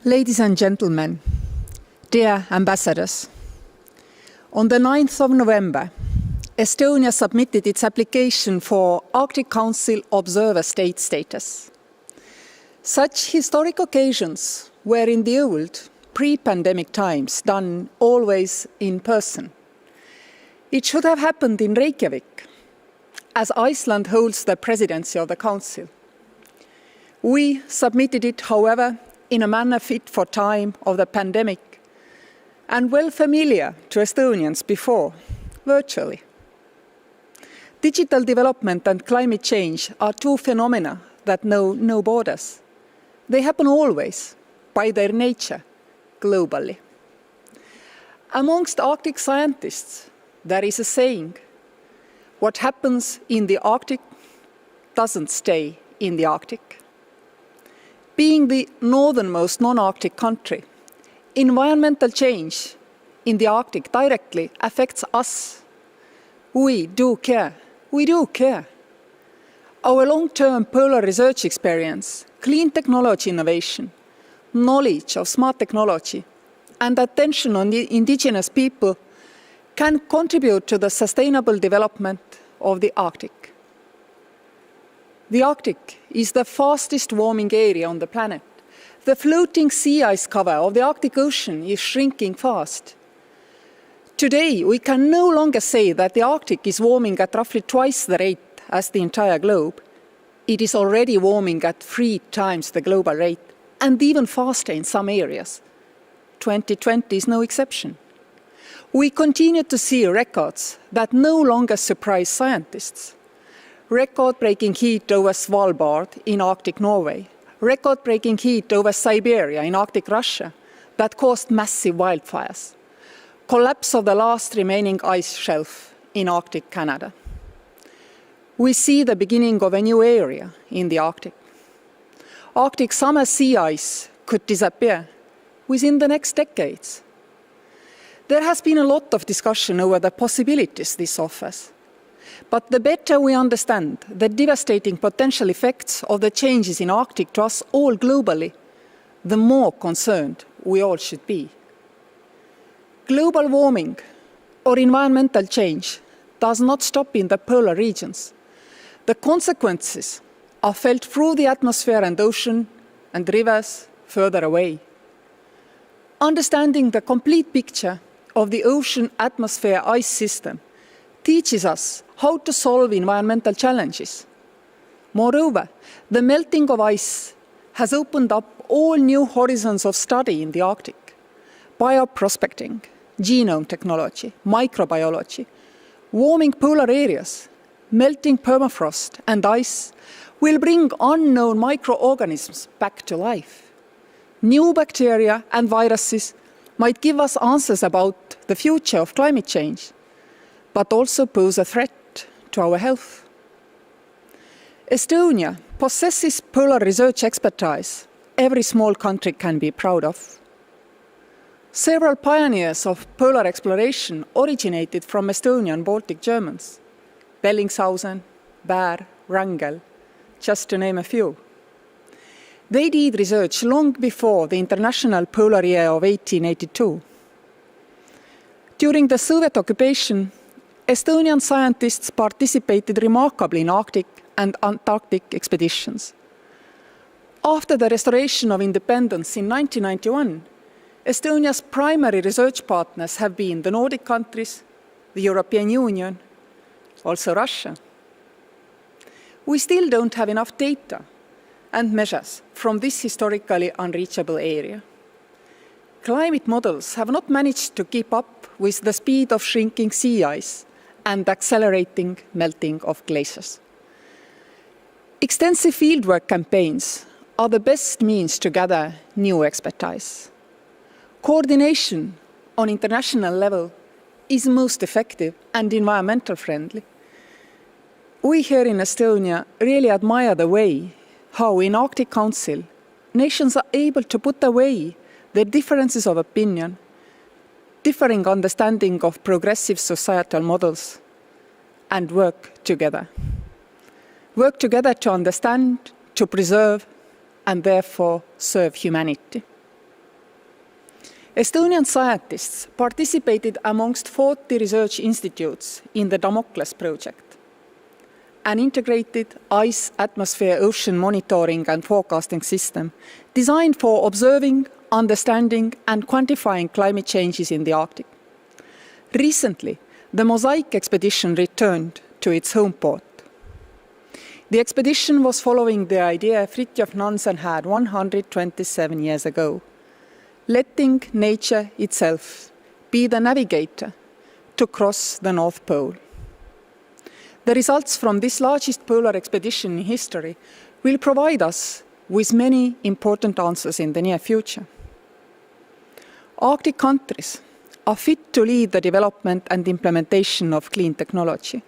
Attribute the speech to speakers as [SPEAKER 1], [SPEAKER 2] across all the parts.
[SPEAKER 1] Ladies and gentlemen, dear ambassadors, on the 9th of November, Estonia submitted its application for Arctic Council Observer State status. Such historic occasions were in the old, pre-pandemic times done always in person. It should have happened in Reykjavik, as Iceland holds the presidency of the Council. We submitted it, however, in a manner fit for time of the pandemic and well familiar to Estonians before, virtually. Digital development and climate change are two phenomena that know no borders. They happen always, by their nature, globally. Amongst Arctic scientists, there is a saying, what happens in the Arctic doesn't stay in the Arctic. Being the northernmost non-Arctic country, environmental change in the Arctic directly affects us. We do care. We do care. Our long-term polar research experience, clean technology innovation, knowledge of smart technology, and attention on the indigenous people can contribute to the sustainable development of the Arctic. The Arctic is the fastest warming area on the planet. The floating sea ice cover of the Arctic Ocean is shrinking fast. Today, we can no longer say that the Arctic is warming at roughly twice the rate as the entire globe. It is already warming at 3 times the global rate, and even faster in some areas. 2020 is no exception. We continue to see records that no longer surprise scientists. Record-breaking heat over Svalbard in Arctic Norway, record-breaking heat over Siberia in Arctic Russia that caused massive wildfires, collapse of the last remaining ice shelf in Arctic Canada. We see the beginning of a new area in the Arctic. Arctic summer sea ice could disappear within the next decades. There has been a lot of discussion over the possibilities this offers. But the better we understand the devastating potential effects of the changes in Arctic to us all globally, the more concerned we all should be. Global warming or environmental change does not stop in the polar regions. The consequences are felt through the atmosphere and ocean and rivers further away. Understanding the complete picture of the ocean-atmosphere ice system teaches us how to solve environmental challenges. Moreover, the melting of ice has opened up all new horizons of study in the Arctic. Bioprospecting, genome technology, microbiology, warming polar areas, melting permafrost and ice will bring unknown microorganisms back to life. New bacteria and viruses might give us answers about the future of climate change, but also pose a threat to our health. Estonia possesses polar research expertise every small country can be proud of. Several pioneers of polar exploration originated from Estonian Baltic Germans, Bellingshausen, Baer, Wrangel, just to name a few. They did research long before the International Polar Year of 1882. During the Soviet occupation, Estonian scientists participated remarkably in Arctic and Antarctic expeditions. After the restoration of independence in 1991, Estonia's primary research partners have been the Nordic countries, the European Union, also Russia. We still don't have enough data and measures from this historically unreachable area. Climate models have not managed to keep up with the speed of shrinking sea ice and accelerating melting of glaciers. Extensive fieldwork campaigns are the best means to gather new expertise. Coordination on international level is most effective and environmental friendly. We here in Estonia really admire the way how in Arctic Council nations are able to put away their differences of opinion, differing understanding of progressive societal models, and work together. Work together to understand, to preserve, and therefore serve humanity. Estonian scientists participated amongst 40 research institutes in the Damocles project, an integrated ice, atmosphere, ocean monitoring and forecasting system designed for observing, understanding and quantifying climate changes in the Arctic. Recently, the Mosaic expedition returned to its home port. The expedition was following the idea Fridtjof Nansen had 127 years ago, letting nature itself be the navigator to cross the North Pole. The results from this largest polar expedition in history will provide us with many important answers in the near future. Arctic countries are fit to lead the development and implementation of clean technology.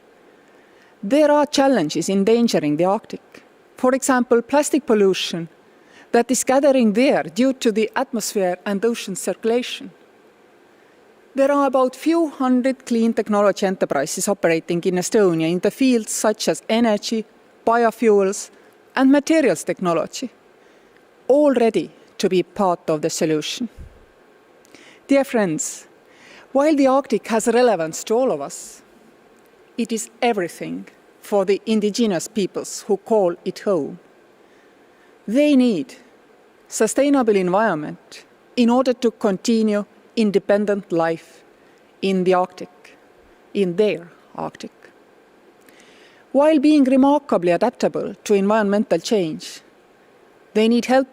[SPEAKER 1] There are challenges endangering the Arctic. For example, plastic pollution that is gathering there due to the atmosphere and ocean circulation. There are about few hundred clean technology enterprises operating in Estonia in the fields such as energy, biofuels, and materials technology, all ready to be part of the solution. Dear friends, while the Arctic has relevance to all of us, it is everything for the indigenous peoples who call it home. They need sustainable environment in order to continue independent life in the Arctic, in their Arctic. While being remarkably adaptable to environmental change, they need help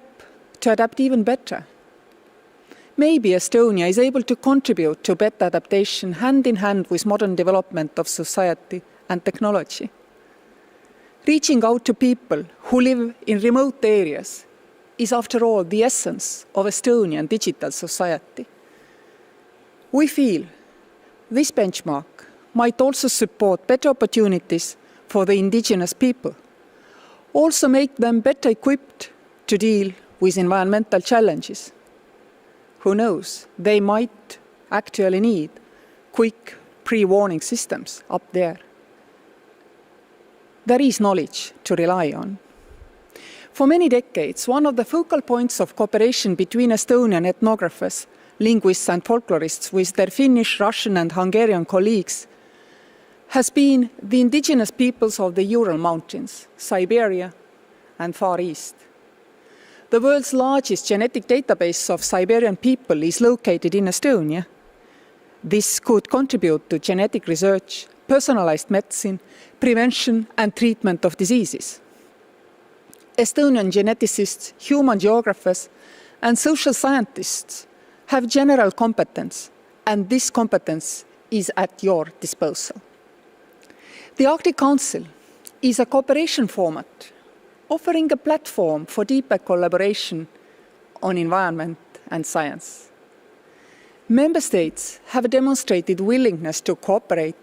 [SPEAKER 1] to adapt even better. Maybe Estonia is able to contribute to better adaptation hand in hand with modern development of society and technology. Reaching out to people who live in remote areas is, after all, the essence of Estonian digital society. We feel this benchmark might also support better opportunities for the indigenous people, also make them better equipped to deal with environmental challenges. Who knows, they might actually need quick pre-warning systems up there. There is knowledge to rely on. For many decades, one of the focal points of cooperation between Estonian ethnographers, linguists and folklorists with their Finnish, Russian and Hungarian colleagues has been the indigenous peoples of the Ural Mountains, Siberia and Far East. The world's largest genetic database of Siberian people is located in Estonia. This could contribute to genetic research, personalized medicine, prevention and treatment of diseases. Estonian geneticists, human geographers, and social scientists have general competence, and this competence is at your disposal. The Arctic Council is a cooperation format offering a platform for deeper collaboration on environment and science. Member states have demonstrated willingness to cooperate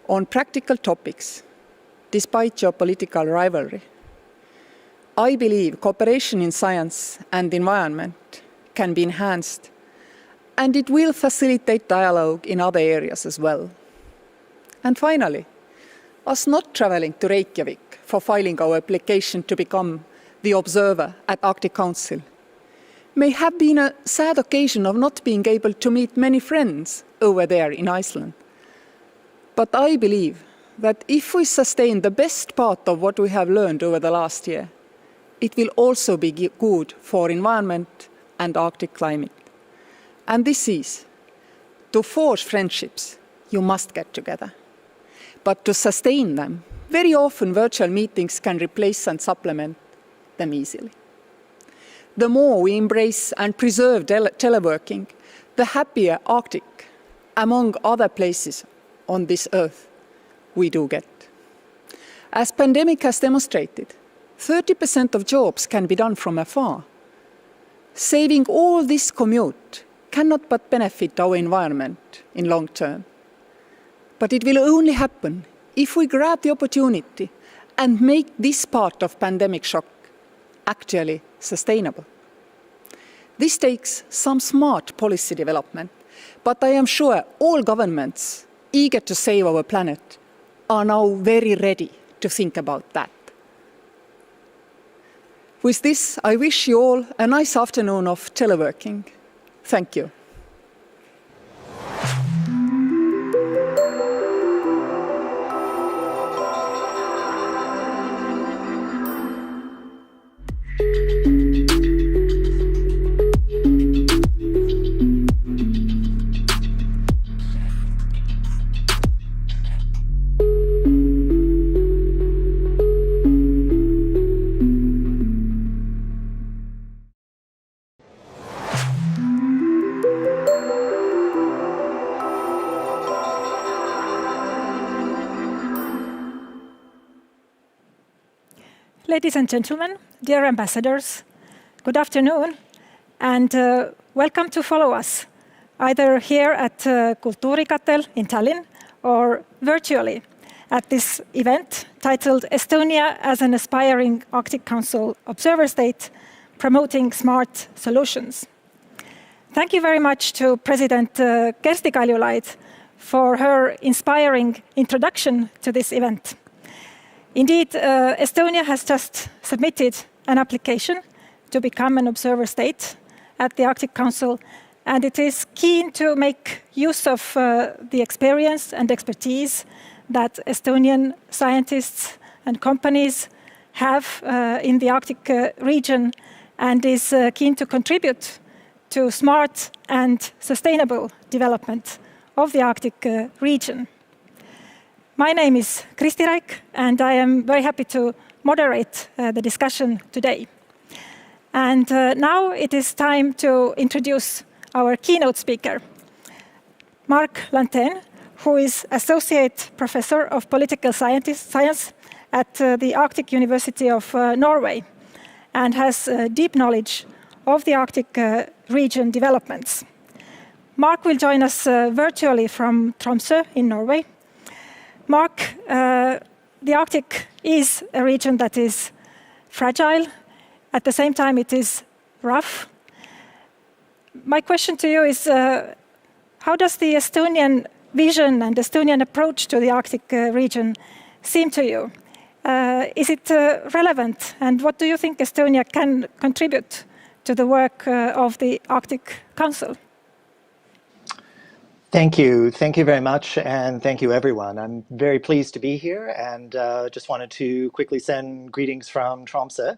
[SPEAKER 1] on practical topics, despite geopolitical rivalry. I believe cooperation in science and environment can be enhanced, and it will facilitate dialogue in other areas as well. And finally, us not traveling to Reykjavik for filing our application to become the observer at Arctic Council may have been a sad occasion of not being able to meet many friends over there in Iceland. But I believe that if we sustain the best part of what we have learned over the last year, it will also be good for environment and Arctic climate. And this is, to forge friendships, you must get together. But to sustain them, very often virtual meetings can replace and supplement them easily. The more we embrace and preserve teleworking, the happier Arctic, among other places on this earth, we do get. As pandemic has demonstrated, 30% of jobs can be done from afar. Saving all this commute cannot but benefit our environment in long term. But it will only happen if we grab the opportunity and make this part of pandemic shock actually sustainable. This takes some smart policy development, but I am sure all governments eager to save our planet are now very ready to think about that. With this, I wish you all a nice afternoon of teleworking. Thank you.
[SPEAKER 2] Ladies and gentlemen, dear ambassadors, good afternoon, and welcome to follow us, either here at Kultuurikatel in Tallinn or virtually at this event titled Estonia as an Aspiring Arctic Council Observer State, Promoting Smart Solutions. Thank you very much to President Kersti Kaljulaid for her inspiring introduction to this event. Indeed, Estonia has just submitted an application to become an observer state at the Arctic Council, and it is keen to make use of the experience and expertise that Estonian scientists and companies have in the Arctic region, and is keen to contribute to smart and sustainable development of the Arctic region. My name is Kersti, and I am very happy to moderate the discussion today. And now it is time to introduce our keynote speaker, Marc Lanteigne, who is Associate Professor of Political Science at the Arctic University of Norway, and has deep knowledge of the Arctic region developments. Marc will join us virtually from Tromsø in Norway. Marc, the Arctic is a region that is fragile. At the same time, it is rough. My question to you is, how does the Estonian vision and Estonian approach to the Arctic region seem to you? Is it relevant? And what do you think Estonia can contribute to the work of the Arctic Council?
[SPEAKER 3] Thank you. Thank you very much, and thank you, everyone. I'm very pleased to be here, and just wanted to quickly send greetings from Tromsø.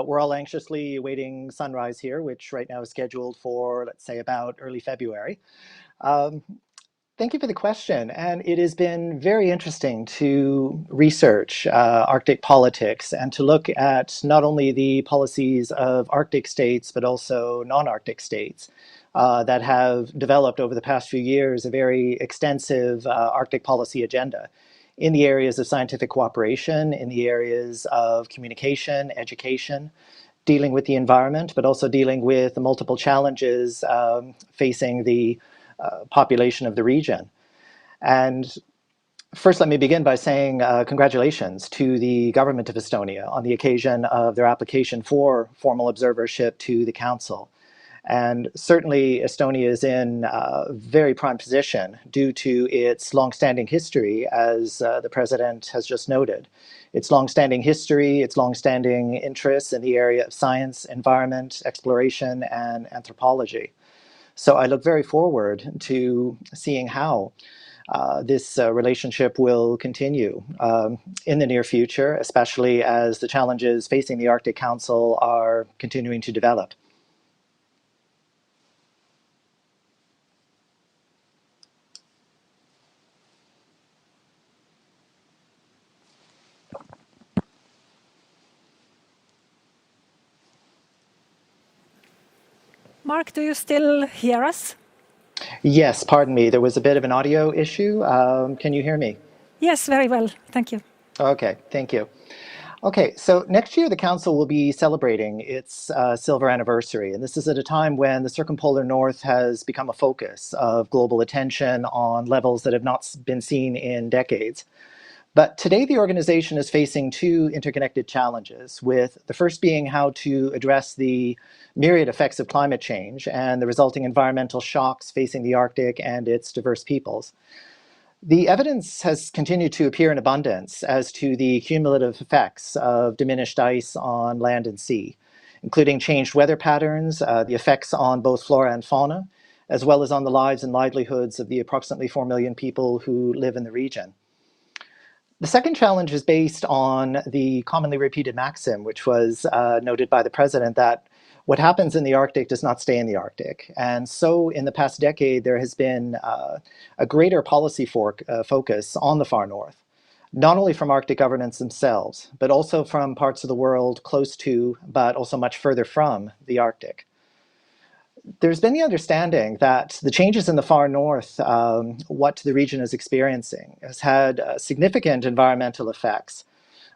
[SPEAKER 3] We're all anxiously awaiting sunrise here, which right now is scheduled for, let's say, about early February. Thank you for the question, and it has been very interesting to research Arctic politics and to look at not only the policies of Arctic states, but also non-Arctic states. That have developed over the past few years a very extensive Arctic policy agenda in the areas of scientific cooperation, in the areas of communication, education, dealing with the environment, but also dealing with the multiple challenges facing the population of the region. And first, let me begin by saying congratulations to the government of Estonia on the occasion of their application for formal observership to the Council. And certainly Estonia is in a very prime position due to its long-standing history, as the President has just noted. Its long-standing history, its long-standing interests in the area of science, environment, exploration, and anthropology. So I look very forward to seeing how this relationship will continue in the near future, especially as the challenges facing the Arctic Council are continuing to develop.
[SPEAKER 2] Marc, do you still hear us?
[SPEAKER 3] Yes, pardon me. There was a bit of an audio issue. Can you hear me?
[SPEAKER 2] Yes, very well. Thank you.
[SPEAKER 3] Okay, thank you. Okay, so next year the Council will be celebrating its silver anniversary, and this is at a time when the circumpolar north has become a focus of global attention on levels that have not been seen in decades. But today the organization is facing two interconnected challenges, with the first being how to address the myriad effects of climate change and the resulting environmental shocks facing the Arctic and its diverse peoples. The evidence has continued to appear in abundance as to the cumulative effects of diminished ice on land and sea, including changed weather patterns, the effects on both flora and fauna, as well as on the lives and livelihoods of the approximately 4 million people who live in the region. The second challenge is based on the commonly repeated maxim, which was noted by the President, that what happens in the Arctic does not stay in the Arctic. And so in the past decade, there has been a greater policy focus on the far north, not only from Arctic governments themselves, but also from parts of the world close to, but also much further from the Arctic. There's been the understanding that the changes in the far north, what the region is experiencing, has had significant environmental effects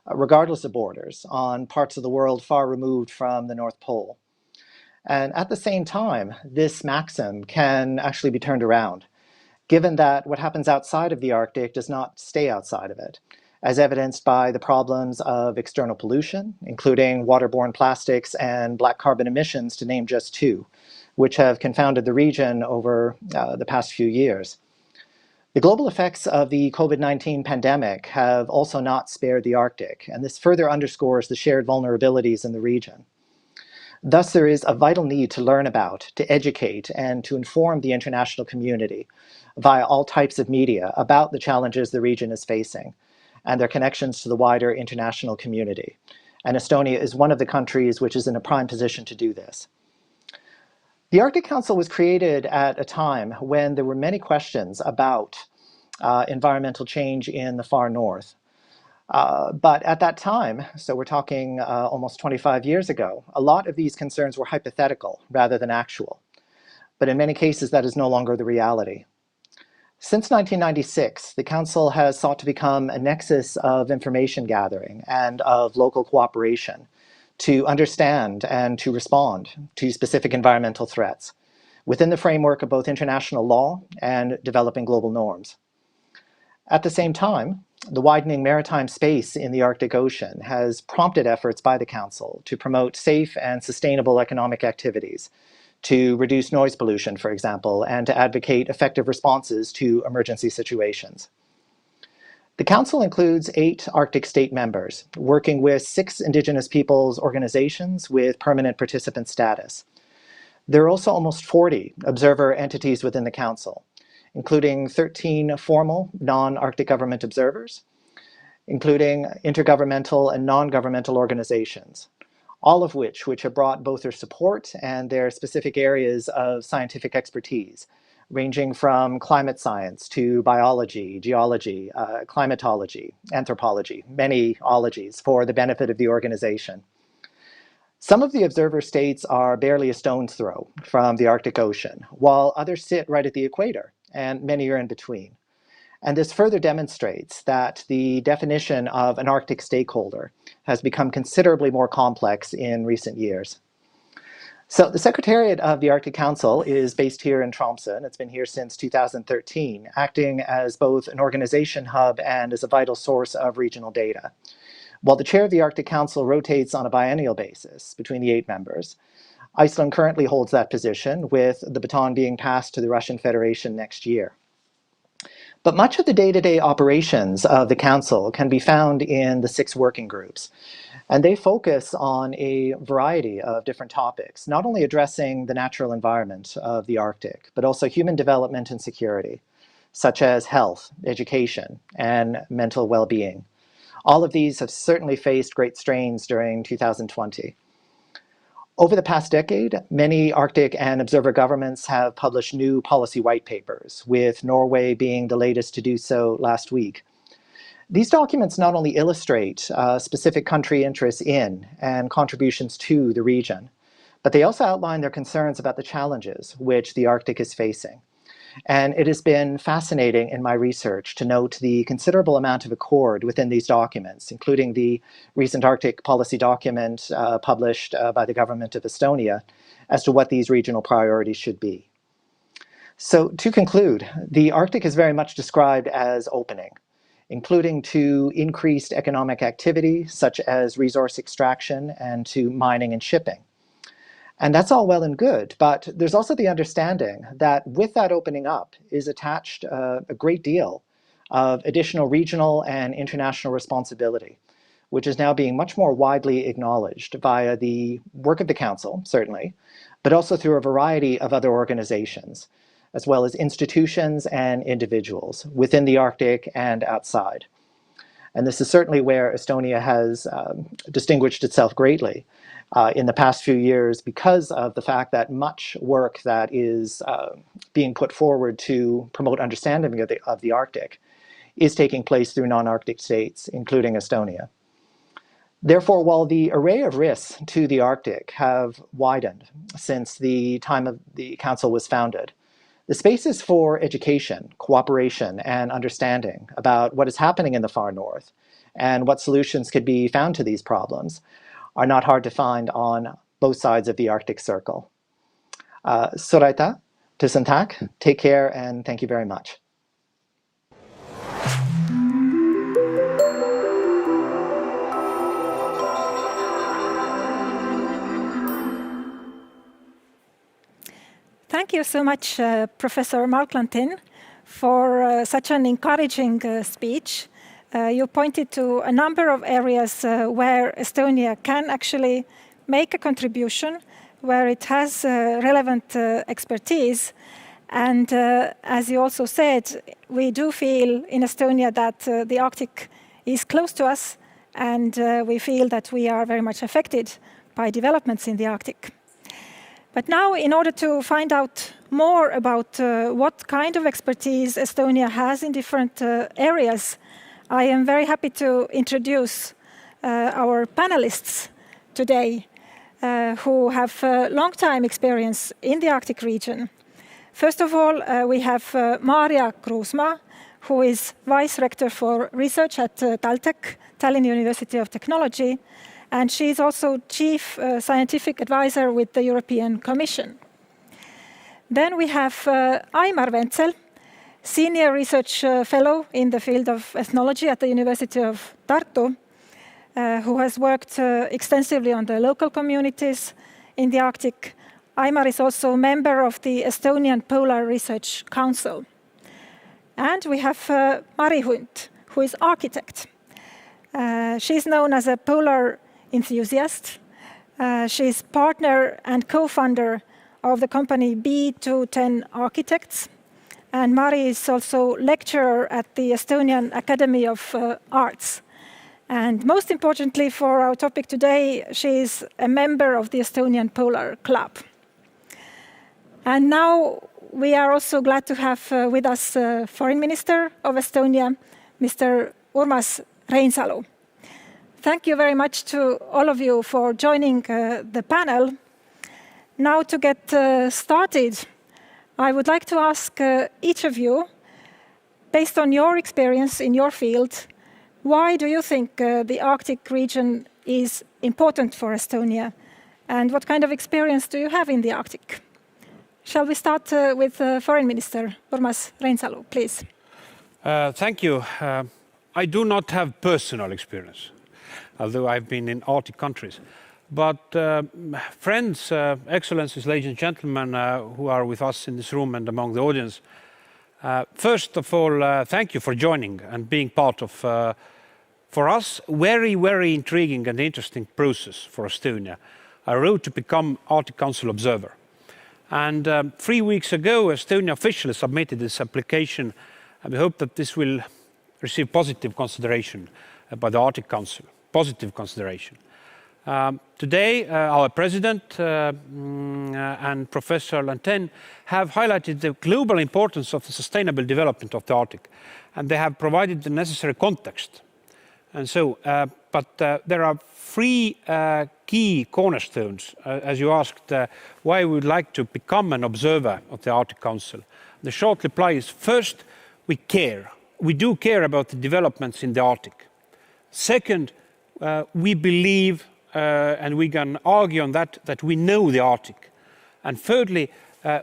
[SPEAKER 3] regardless of borders, on parts of the world far removed from the North Pole. And at the same time, this maxim can actually be turned around, given that what happens outside of the Arctic does not stay outside of it, as evidenced by the problems of external pollution, including waterborne plastics and black carbon emissions, to name just two, which have confounded the region over the past few years. The global effects of the COVID-19 pandemic have also not spared the Arctic, and this further underscores the shared vulnerabilities in the region. Thus, there is a vital need to learn about, to educate, and to inform the international community via all types of media about the challenges the region is facing and their connections to the wider international community. And Estonia is one of the countries which is in a prime position to do this. The Arctic Council was created at a time when there were many questions about environmental change in the far north. But at that time, so we're talking almost 25 years ago, a lot of these concerns were hypothetical rather than actual. But in many cases, that is no longer the reality. Since 1996, the Council has sought to become a nexus of information gathering and of local cooperation to understand and to respond to specific environmental threats within the framework of both international law and developing global norms. At the same time, the widening maritime space in the Arctic Ocean has prompted efforts by the Council to promote safe and sustainable economic activities, to reduce noise pollution, for example, and to advocate effective responses to emergency situations. The Council includes 8 Arctic state members, working with 6 Indigenous peoples organizations with permanent participant status. There are also almost 40 observer entities within the Council, including 13 formal non-Arctic government observers, including intergovernmental and non-governmental organizations, all of which have brought both their support and their specific areas of scientific expertise, ranging from climate science to biology, geology, climatology, anthropology, many ologies for the benefit of the organization. Some of the observer states are barely a stone's throw from the Arctic Ocean, while others sit right at the equator, and many are in between. And this further demonstrates that the definition of an Arctic stakeholder has become considerably more complex in recent years. So the Secretariat of the Arctic Council is based here in Tromsø, and it's been here since 2013, acting as both an organization hub and as a vital source of regional data. While the chair of the Arctic Council rotates on a biennial basis between the 8 members, Iceland currently holds that position, with the baton being passed to the Russian Federation next year. But much of the day-to-day operations of the Council can be found in the 6 working groups, and they focus on a variety of different topics, not only addressing the natural environment of the Arctic, but also human development and security, such as health, education, and mental well-being. All of these have certainly faced great strains during 2020. Over the past decade, many Arctic and observer governments have published new policy white papers, with Norway being the latest to do so last week. These documents not only illustrate specific country interests in and contributions to the region, but they also outline their concerns about the challenges which the Arctic is facing. And it has been fascinating in my research to note the considerable amount of accord within these documents, including the recent Arctic policy document published by the government of Estonia as to what these regional priorities should be. So to conclude, the Arctic is very much described as opening, including to increased economic activity such as resource extraction and to mining and shipping. And that's all well and good, but there's also the understanding that with that opening up is attached a great deal of additional regional and international responsibility, which is now being much more widely acknowledged via the work of the Council, certainly, but also through a variety of other organizations, as well as institutions and individuals within the Arctic and outside. And this is certainly where Estonia has distinguished itself greatly in the past few years because of the fact that much work that is being put forward to promote understanding of the Arctic is taking place through non-Arctic states, including Estonia. Therefore, while the array of risks to the Arctic have widened since the time of the Council was founded, the spaces for education, cooperation, and understanding about what is happening in the far north and what solutions could be found to these problems are not hard to find on both sides of the Arctic Circle. Soraita, Tusentak, take care, and thank you very much.
[SPEAKER 2] Thank you so much, Professor Marc Lanteigne, for such an encouraging speech. You pointed to a number of areas where Estonia can actually make a contribution, where it has relevant expertise. And as you also said, we do feel in Estonia that the Arctic is close to us, and we feel that we are very much affected by developments in the Arctic. But now, in order to find out more about what kind of expertise Estonia has in different areas, I am very happy to introduce our panelists today who have long-time experience in the Arctic region. First of all, we have Maarja Kruusmaa, who is Vice Rector for Research at TalTech, Tallinn University of Technology, and she is also Chief Scientific Advisor with the European Commission. Then we have Aimar Ventsel, Senior Research Fellow in the field of ethnology at the University of Tartu, who has worked extensively on the local communities in the Arctic. Aimar is also a member of the Estonian Polar Research Council. And we have Mari Hunt, who is architect. She's known as a polar enthusiast. She's partner and co-founder of the company B210 Architects. And Mari is also lecturer at the Estonian Academy of Arts. And most importantly for our topic today, she is a member of the Estonian Polar Club. And now we are also glad to have with us Foreign Minister of Estonia, Mr. Urmas Reinsalu. Thank you very much to all of you for joining the panel. Now to get started, I would like to ask each of you, based on your experience in your field, why do you think the Arctic region is important for Estonia? And what kind of experience do you have in the Arctic? Shall we start with Foreign Minister Urmas Reinsalu, please?
[SPEAKER 4] Thank you. I do not have personal experience, although I've been in Arctic countries. But friends, excellencies, ladies and gentlemen who are with us in this room and among the audience, first of all, thank you for joining and being part of, for us, very, very intriguing and interesting process for Estonia, a road to become Arctic Council observer. And 3 weeks ago, Estonia officially submitted this application, and we hope that this will receive positive consideration by the Arctic Council, positive consideration. Today, our President and Professor Lanteigne have highlighted the global importance of the sustainable development of the Arctic, and they have provided the necessary context. And so, but there are three key cornerstones, as you asked, why we would like to become an observer of the Arctic Council. The short reply is, first, we care. We do care about the developments in the Arctic. Second, we believe, and we can argue on that we know the Arctic. And thirdly,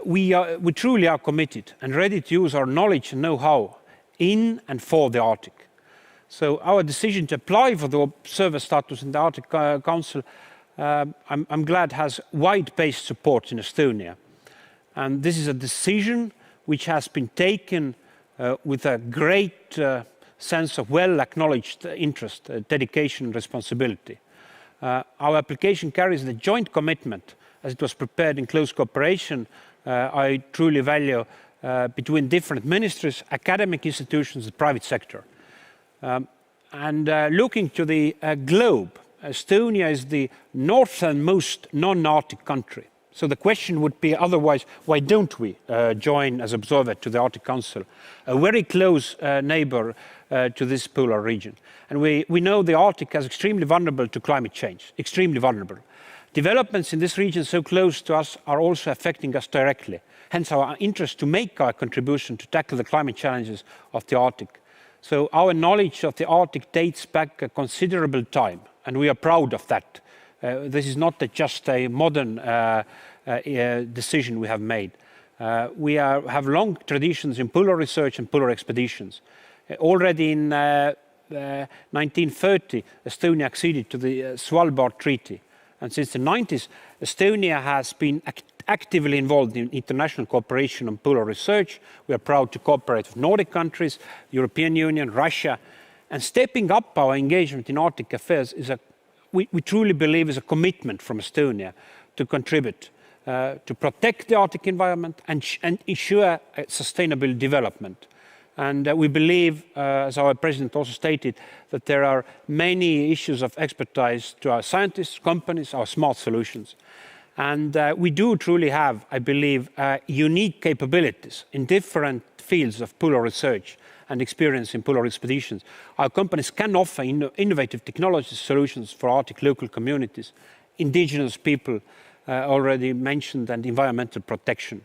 [SPEAKER 4] we truly are committed and ready to use our knowledge and know-how in and for the Arctic. So our decision to apply for the observer status in the Arctic Council, I'm glad, has wide-based support in Estonia. And this is a decision which has been taken with a great sense of well-acknowledged interest, dedication and responsibility. Our application carries the joint commitment, as it was prepared in close cooperation, I truly value, between different ministries, academic institutions and private sector. And looking to the globe, Estonia is the northernmost non-Arctic country. So the question would be otherwise, why don't we join as observer to the Arctic Council, a very close neighbor to this polar region. And we know the Arctic is extremely vulnerable to climate change, extremely vulnerable. Developments in this region so close to us are also affecting us directly. Hence our interest to make our contribution to tackle the climate challenges of the Arctic. So our knowledge of the Arctic dates back a considerable time, and we are proud of that. This is not just a modern decision we have made. We have long traditions in polar research and polar expeditions. Already in 1930, Estonia acceded to the Svalbard Treaty. And since the 90s, Estonia has been actively involved in international cooperation on polar research. We are proud to cooperate with Nordic countries, European Union, Russia. And stepping up our engagement in Arctic affairs is we truly believe is a commitment from Estonia to contribute to protect the Arctic environment and ensure sustainable development. And we believe, as our president also stated, that there are many issues of expertise to our scientists, companies, our smart solutions. And we do truly have, I believe, unique capabilities in different fields of polar research and experience in polar expeditions. Our companies can offer innovative technology solutions for Arctic local communities, indigenous people already mentioned, and environmental protection.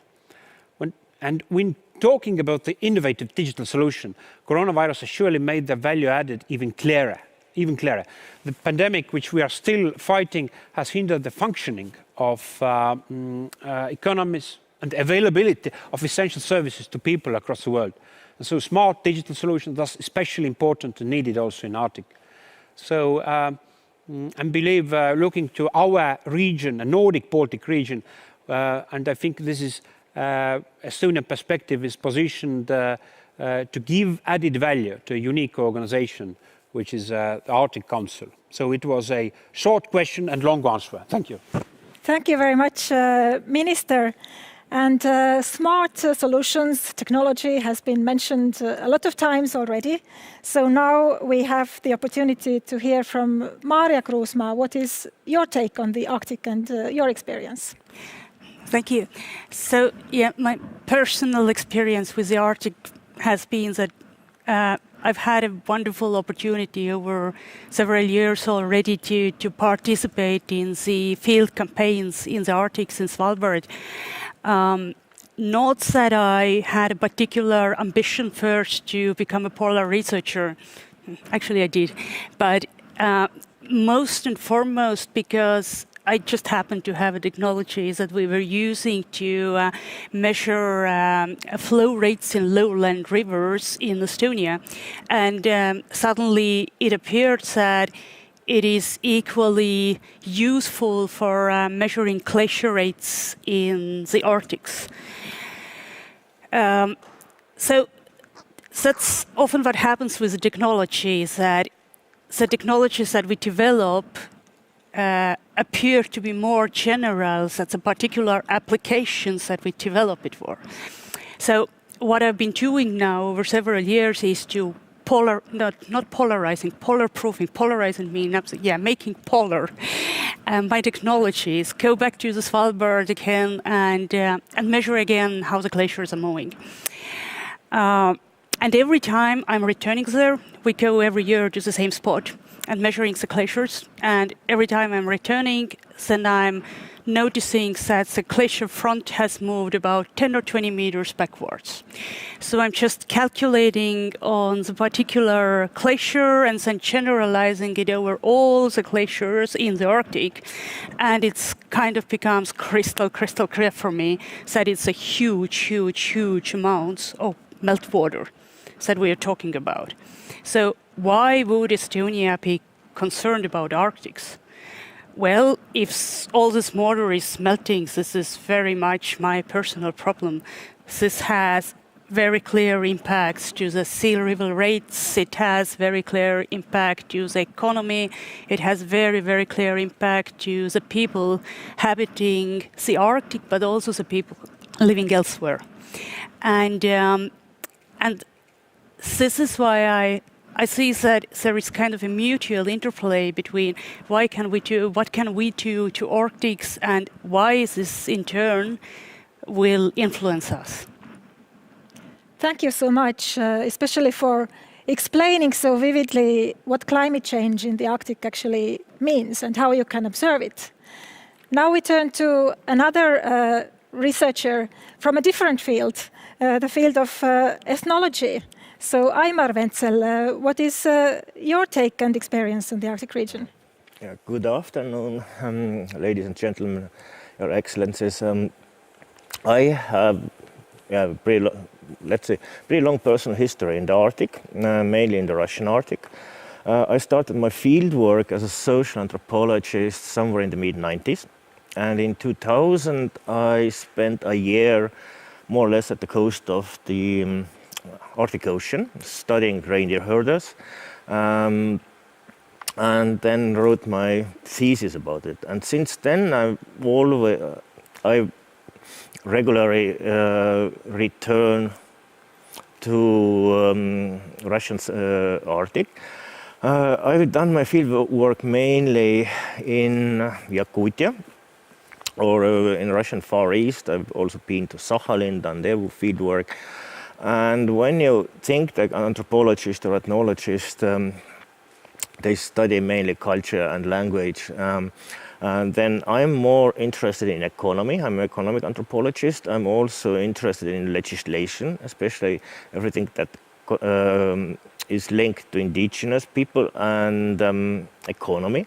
[SPEAKER 4] When talking about the innovative digital solution, coronavirus has surely made the value added even clearer. The pandemic, which we are still fighting, has hindered the functioning of economies and availability of essential services to people across the world. And so smart digital solutions are especially important and needed also in Arctic. So I believe looking to our region, a Nordic-Baltic region, and I think this is Estonian perspective is positioned to give added value to a unique organization, which is the Arctic Council. So it was a short question and long answer. Thank you.
[SPEAKER 2] Thank you very much, Minister. And smart solutions, technology has been mentioned a lot of times already. So now we have the opportunity to hear from Marja Kruusmaa. What is your take on the Arctic and your experience?
[SPEAKER 5] Thank you. So, yeah, my personal experience with the Arctic has been that I've had a wonderful opportunity over several years already to participate in the field campaigns in the Arctic in Svalbard. Not that I had a particular ambition first to become a polar researcher. Actually, I did. But most and foremost because I just happened to have a technology that we were using to measure flow rates in lowland rivers in Estonia. And suddenly it appeared that it is equally useful for measuring glacier rates in the Arctic. So that's often what happens with the technology, that the technologies that we develop appear to be more general than the particular applications that we develop it for. So what I've been doing now over several years is to not polarizing, polar proofing. Polarizing means making polar. My technologies go back to the Svalbard again and measure again how the glaciers are moving. And every time I'm returning there, we go every year to the same spot and measuring the glaciers. And every time I'm returning, then I'm noticing that the glacier front has moved about 10 or 20 meters backwards. So I'm just calculating on the particular glacier and then generalizing it over all the glaciers in the Arctic. And it's kind of becomes crystal clear for me that it's a huge amounts of meltwater that we are talking about. So why would Estonia be concerned about Arctics? Well, if all this water is melting, this is very much my personal problem. This has very clear impacts to the sea level rates. It has very clear impact to the economy. It has very clear impact to the people habiting the Arctic, but also the people living elsewhere. And this is why I see that there is kind of a mutual interplay between what can we do to Arctics and why this in turn will influence us.
[SPEAKER 2] Thank you so much, especially for explaining so vividly what climate change in the Arctic actually means and how you can observe it. Now we turn to another researcher from a different field, the field of ethnology. So Aimar Ventsel, what is your take and experience in the Arctic region?
[SPEAKER 6] Yeah, good afternoon, ladies and gentlemen, Your Excellencies. I have pretty long personal history in the Arctic, mainly in the Russian Arctic. I started my field work as a social anthropologist somewhere in the mid-90s. And in 2000, I spent a year more or less at the coast of the Arctic Ocean, studying reindeer herders, and then wrote my thesis about it. And since then, I regularly return to Russian Arctic. I've done my field work mainly in Yakutia, or in Russian Far East. I've also been to Sakhalin, done their field work. And when you think that an anthropologist or ethnologist, they study mainly culture and language, and then I'm more interested in economy. I'm an economic anthropologist. I'm also interested in legislation, especially everything that is linked to indigenous people and economy.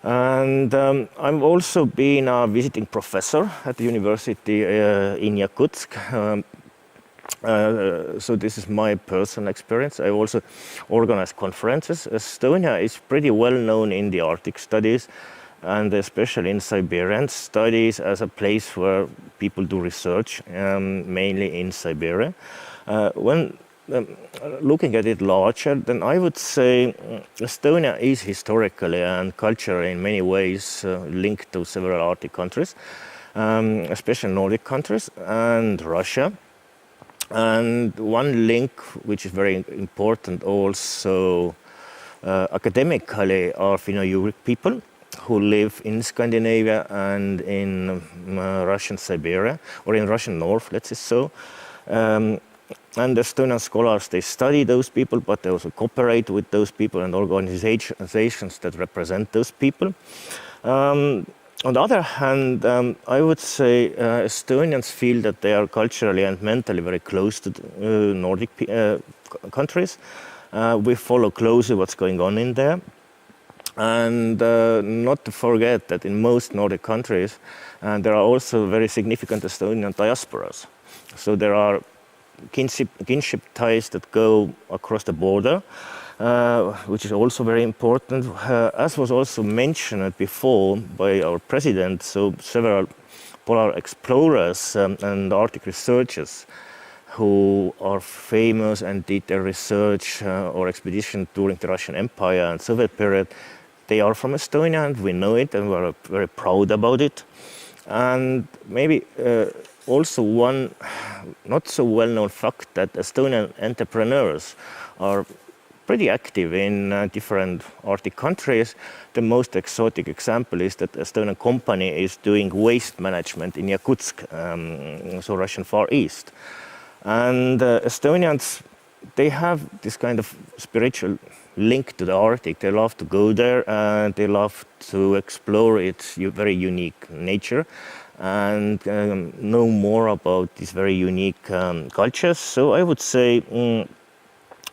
[SPEAKER 6] And I've also been a visiting professor at the university in Yakutsk. So this is my personal experience. I also organize conferences. Estonia is pretty well known in the Arctic studies, and especially in Siberian studies, as a place where people do research, mainly in Siberia. When looking at it larger, then I would say Estonia is historically and culturally in many ways linked to several Arctic countries, especially Nordic countries and Russia. And one link which is very important also academically are Finno-Ugric people who live in Scandinavia and in Russian Siberia, or in Russian North, let's say so. And Estonian scholars, they study those people, but they also cooperate with those people and organizations that represent those people. On the other hand, I would say Estonians feel that they are culturally and mentally very close to Nordic countries. We follow closely what's going on in there. And not to forget that in most Nordic countries, there are also very significant Estonian diasporas. So there are kinship ties that go across the border, which is also very important. As was also mentioned before by our president, so several polar explorers and Arctic researchers who are famous and did their research or expedition during the Russian Empire and Soviet period, they are from Estonia, and we know it, and we're very proud about it. And maybe also one not so well-known fact that Estonian entrepreneurs are pretty active in different Arctic countries. The most exotic example is that Estonian company is doing waste management in Yakutsk, so Russian Far East. And Estonians, they have this kind of spiritual link to the Arctic. They love to go there and they love to explore its very unique nature and know more about these very unique cultures. So I would say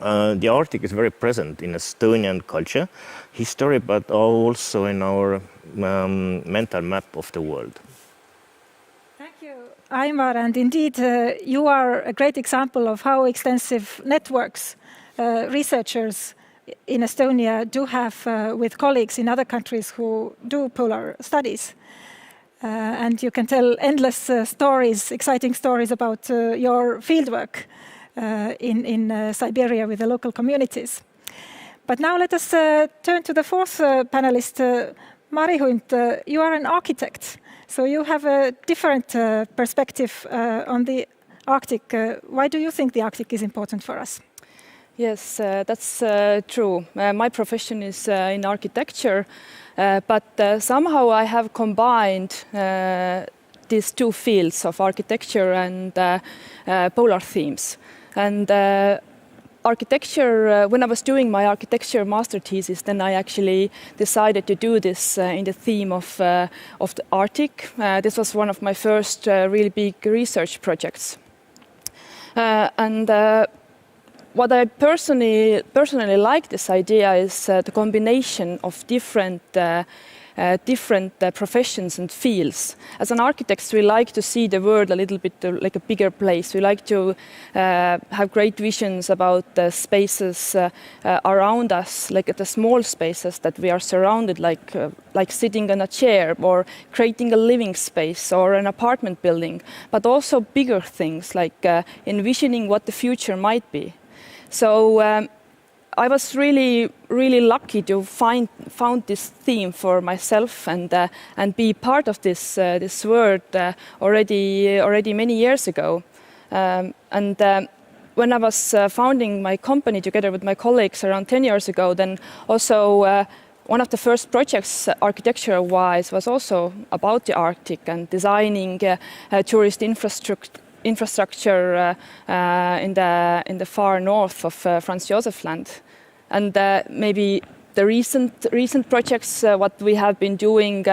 [SPEAKER 6] the Arctic is very present in Estonian culture, history, but also in our mental map of the world.
[SPEAKER 2] Thank you, Aimar. And indeed, you are a great example of how extensive networks researchers in Estonia do have with colleagues in other countries who do polar studies. And you can tell endless stories, exciting stories about your fieldwork in Siberia with the local communities. But now let us turn to the fourth panelist, Mari Hunt. You are an architect, so you have a different perspective on the Arctic. Why do you think the Arctic is important for us?
[SPEAKER 7] Yes, that's true. My profession is in architecture, but somehow I have combined these two fields of architecture and polar themes. And architecture, when I was doing my architecture master thesis, then I actually decided to do this in the theme of the Arctic. This was one of my first really big research projects. what I personally like this idea is the combination of different professions and fields. As an architect, we like to see the world a little bit like a bigger place. We like to have great visions about the spaces around us, like the small spaces that we are surrounded, like sitting in a chair or creating a living space or an apartment building, but also bigger things like envisioning what the future might be. So I was really lucky to found this theme for myself and be part of this world already many years ago. When I was founding my company together with my colleagues around 10 years ago, then also one of the first projects, architecture-wise, was also about the Arctic and designing tourist infrastructure in the far north of Franz Josef Land. And maybe the recent projects, what we have been doing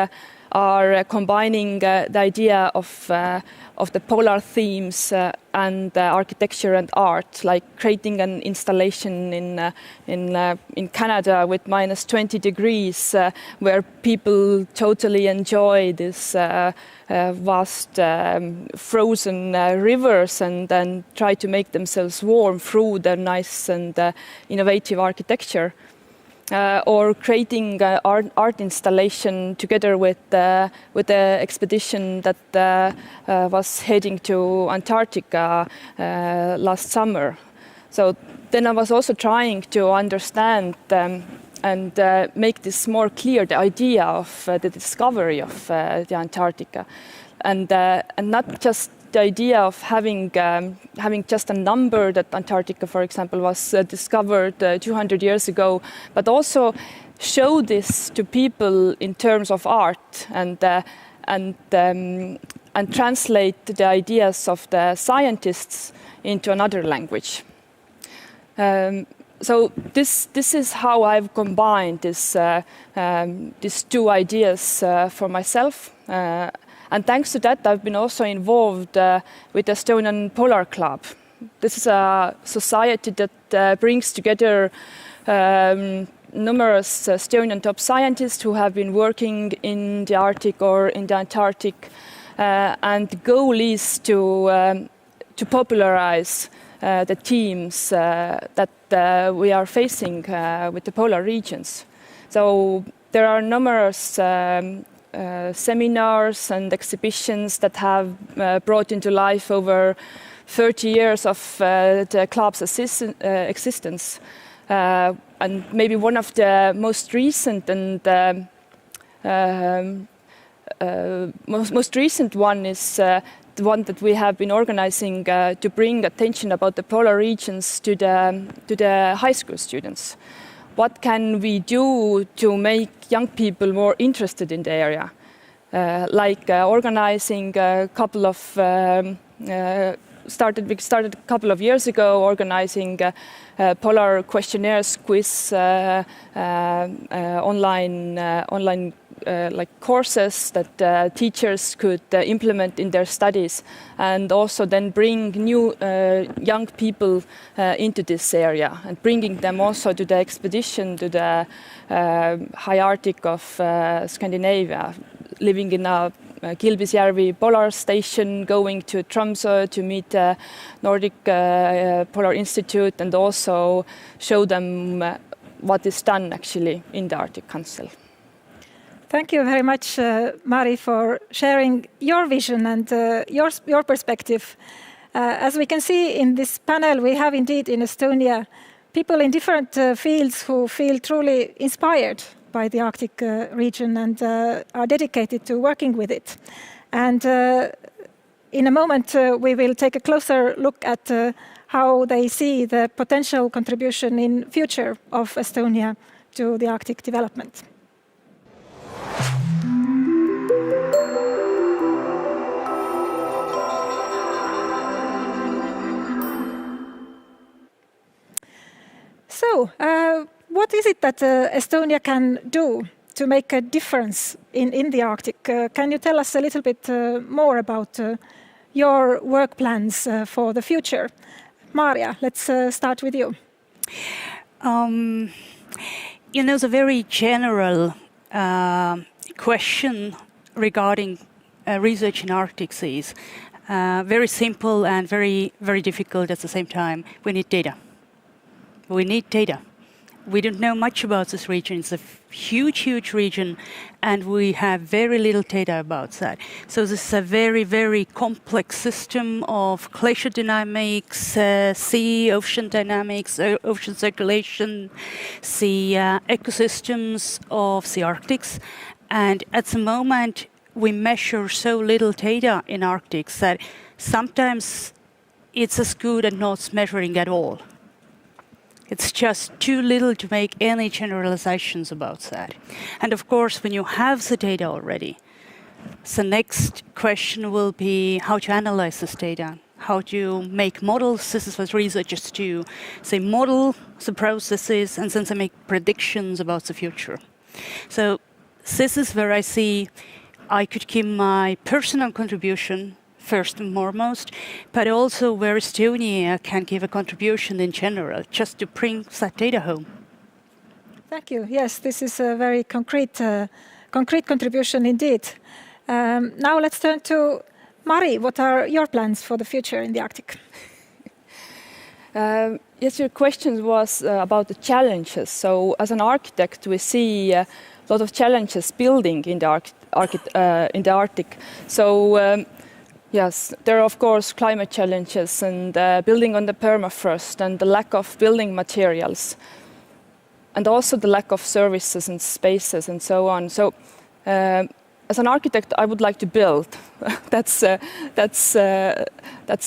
[SPEAKER 7] are combining the idea of the polar themes and architecture and art, like creating an installation in Canada with minus 20 degrees, where people totally enjoy this vast frozen rivers and then try to make themselves warm through their nice and innovative architecture. Or creating art installation together with the expedition that was heading to Antarctica last summer. So then I was also trying to understand and make this more clear, the idea of the discovery of the Antarctica, and not just the idea of having just a number that Antarctica, for example, was discovered 200 years ago, but also show this to people in terms of art and translate the ideas of the scientists into another language. So this is how I've combined these two ideas for myself. And thanks to that, I've been also involved with the Estonian Polar Club. This is a society that brings together numerous Estonian top scientists who have been working in the Arctic or in the Antarctic. And the goal is to popularize the themes that we are facing with the polar regions. So there are numerous seminars and exhibitions that have brought into life over 30 years of the club's existence. And maybe one of the most recent and most recent one is the one that we have been organizing to bring attention about the polar regions to the high school students. What can we do to make young people more interested in the area? Like organizing a couple of we started a couple of years ago organizing polar questionnaires quiz online like courses that teachers could implement in their studies, and also then bring new young people into this area and bringing them also to the expedition to the high Arctic of Scandinavia, living in a Kilpisjärvi Polar Station, going to Tromsø to meet the Nordic Polar Institute, and also show them what is done actually in the Arctic Council.
[SPEAKER 2] Thank you very much, Mari, for sharing your vision and your perspective. As we can see in this panel, we have indeed in Estonia people in different fields who feel truly inspired by the Arctic region and are dedicated to working with it. And in a moment, we will take a closer look at how they see the potential contribution in future of Estonia to the Arctic development. So, what is it that Estonia can do to make a difference in the Arctic? Can you tell us a little bit more about your work plans for the future? Maria, let's start with you.
[SPEAKER 5] The very general question regarding research in Arctic seas, very simple and very, very difficult at the same time. We need data. We need data. We don't know much about this region. It's a huge, huge region, and we have very little data about that. So this is a very, very complex system of glacier dynamics, sea, ocean dynamics, ocean circulation, sea ecosystems of the Arctic. And at the moment, we measure so little data in Arctic that sometimes it's as good as not measuring at all. It's just too little to make any generalizations about that. And of course, when you have the data already, the next question will be how to analyze this data, how to make models. This is what researchers do. They model the processes and then they make predictions about the future. So this is where I see I could give my personal contribution first and foremost, but also where Estonia can give a contribution in general, just to bring that data home.
[SPEAKER 2] Thank you. Yes, this is a very concrete contribution indeed. Now let's turn to Mari. What are your plans for the future in the Arctic?
[SPEAKER 7] Yes, your question was about the challenges. So as an architect, we see a lot of challenges building in the Arctic. So yes, there are of course climate challenges and building on the permafrost and the lack of building materials and also the lack of services and spaces and so on. So as an architect, I would like to build. That's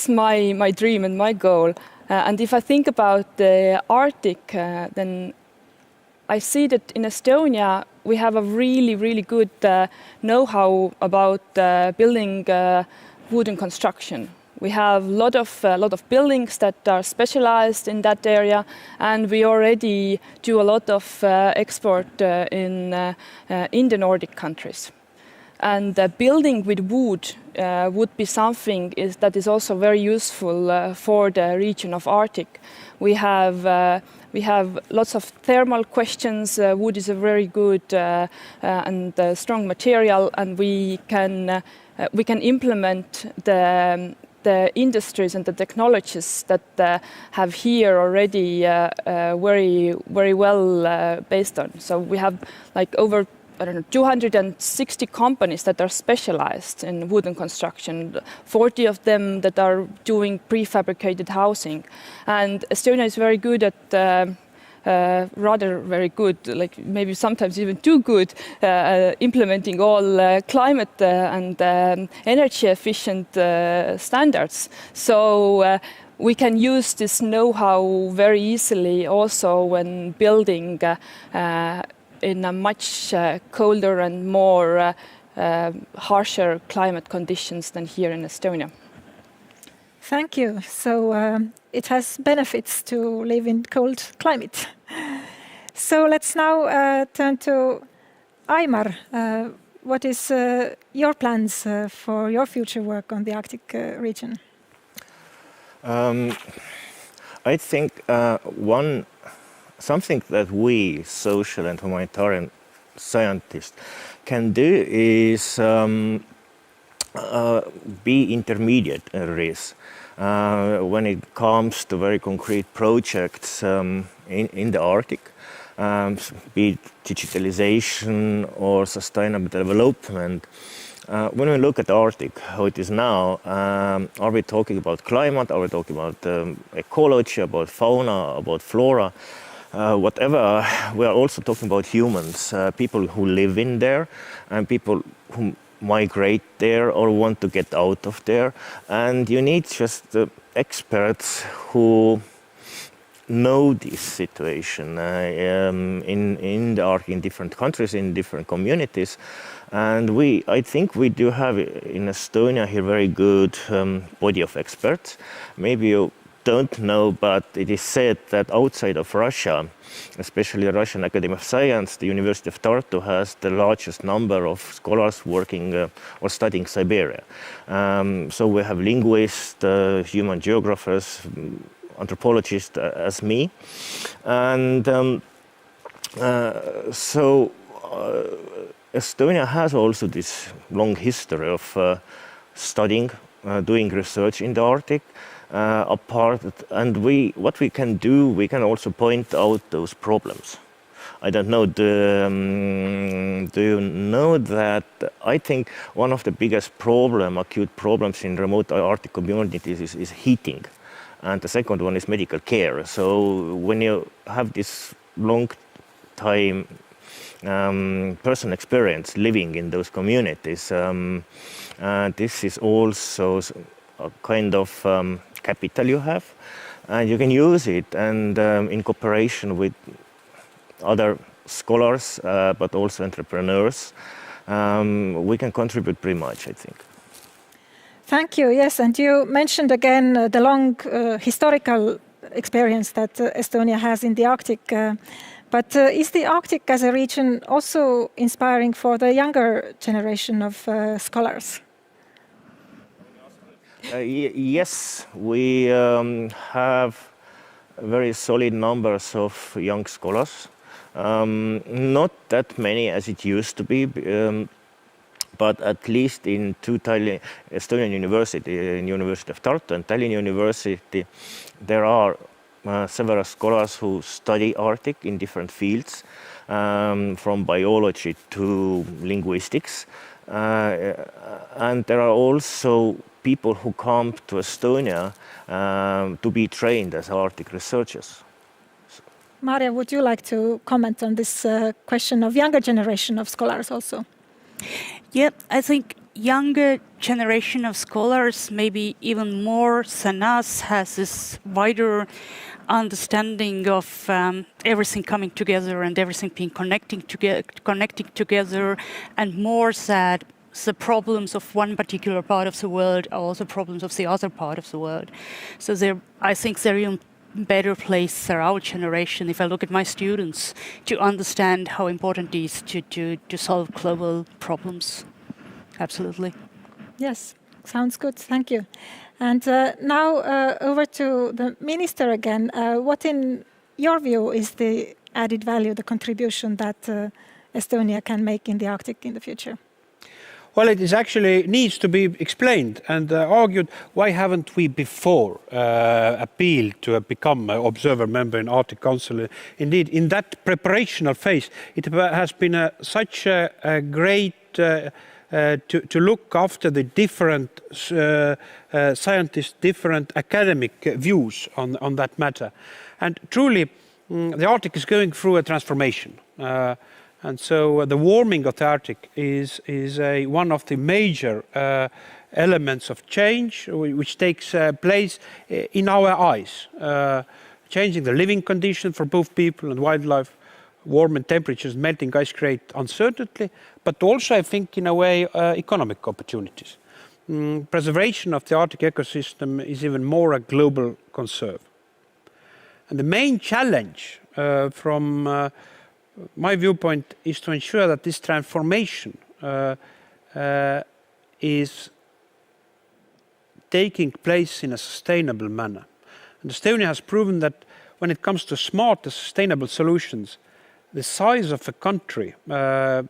[SPEAKER 7] my dream and my goal. And if I think about the Arctic, then I see that in Estonia we have a really, really good know-how about building wooden construction. We have a lot of buildings that are specialized in that area, and we already do a lot of export in the Nordic countries. And building with wood would be something that is also very useful for the region of Arctic. We have lots of thermal questions. Wood is a very good and strong material, and we can implement the industries and the technologies that have here already very, very well based on. So we have like over 260 companies that are specialized in wooden construction, 40 of them that are doing prefabricated housing. And Estonia is very good at rather very good, like maybe sometimes even too good, implementing all climate and energy efficient standards. So we can use this know-how very easily also when building in a much colder and more harsher climate conditions than here in Estonia.
[SPEAKER 2] Thank you. So it has benefits to live in cold climate. So let's now turn to Aimar. What is your plans for your future work on the Arctic region?
[SPEAKER 6] I think something that we social and humanitarian scientists can do is be intermediaries when it comes to very concrete projects in the Arctic, be it digitalization or sustainable development. When we look at the Arctic, how it is now, are we talking about climate? Are we talking about ecology, about fauna, about flora? Whatever, we are also talking about humans, people who live in there and people who migrate there or want to get out of there. And you need just experts who know this situation in the Arctic, in different countries, in different communities. And I think we do have in Estonia here very good body of experts. Maybe you don't know, but it is said that outside of Russia, especially the Russian Academy of Science, the University of Tartu has the largest number of scholars working or studying Siberia. So we have linguists, human geographers, anthropologist as me. And so Estonia has also this long history of studying, doing research in the Arctic. And what we can do, we can also point out those problems. I don't know, do you know that I think one of the biggest acute problems in remote Arctic communities is heating. And the second one is medical care. So when you have this long time personal experience living in those communities, this is also a kind of capital you have, and you can use it, and in cooperation with other scholars, but also entrepreneurs, we can contribute pretty much, I think.
[SPEAKER 2] Thank you. Yes, and you mentioned again the long historical experience that Estonia has in the Arctic. But is the Arctic as a region also inspiring for the younger generation of scholars?
[SPEAKER 6] Yes, we have very solid numbers of young scholars. Not that many as it used to be, but at least in two Estonian University, in University of Tartu and Tallinn University, there are several scholars who study Arctic in different fields, from biology to linguistics. And there are also people who come to Estonia to be trained as Arctic researchers.
[SPEAKER 2] Maria, would you like to comment on this question of younger generation of scholars also?
[SPEAKER 5] Yeah, I think younger generation of scholars, maybe even more than us, has this wider understanding of everything coming together and everything being connecting together, and more that the problems of one particular part of the world are also problems of the other part of the world. So I think they're in better place than our generation, if I look at my students, to understand how important it is to solve global problems. Absolutely.
[SPEAKER 2] Yes, sounds good. Thank you. And now over to the minister again. What, in your view, is the added value, the contribution that Estonia can make in the Arctic in the future?
[SPEAKER 4] Well, it is actually needs to be explained and argued. Why haven't we before appealed to become an observer member in Arctic Council? Indeed, in that preparational phase, it has been such a great to look after the different scientists, different academic views on that matter. And truly, the Arctic is going through a transformation. And so the warming of the Arctic is one of the major elements of change which takes place in our eyes, changing the living condition for both people and wildlife. Warming temperatures, melting ice create uncertainty, but also, I think, in a way, economic opportunities. Preservation of the Arctic ecosystem is even more a global concern. And the main challenge from my viewpoint is to ensure that this transformation is taking place in a sustainable manner. And Estonia has proven that when it comes to smart and sustainable solutions, the size of a country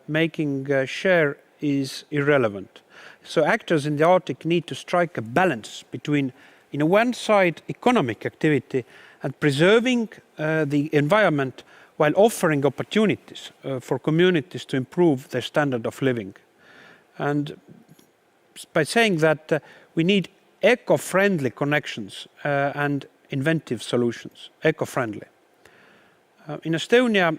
[SPEAKER 4] making a share is irrelevant. So actors in the Arctic need to strike a balance between, on one side, economic activity and preserving the environment while offering opportunities for communities to improve their standard of living. And by saying that we need eco-friendly connections and inventive solutions, eco-friendly. In Estonia,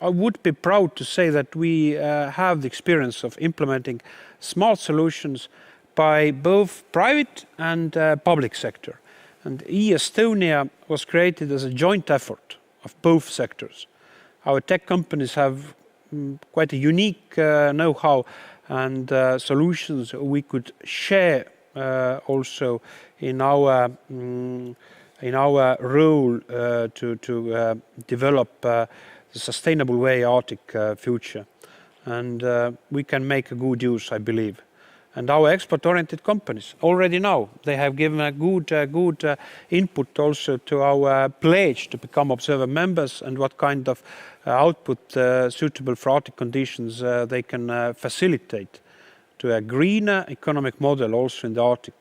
[SPEAKER 4] I would be proud to say that we have the experience of implementing smart solutions by both private and public sector. And eStonia was created as a joint effort of both sectors. Our tech companies have quite a unique know-how and solutions we could share also in our role to develop the sustainable way Arctic future. And we can make a good use, I believe. And our export-oriented companies, already now, they have given a good input also to our pledge to become observer members and what kind of output suitable for Arctic conditions they can facilitate to a greener economic model also in the Arctic.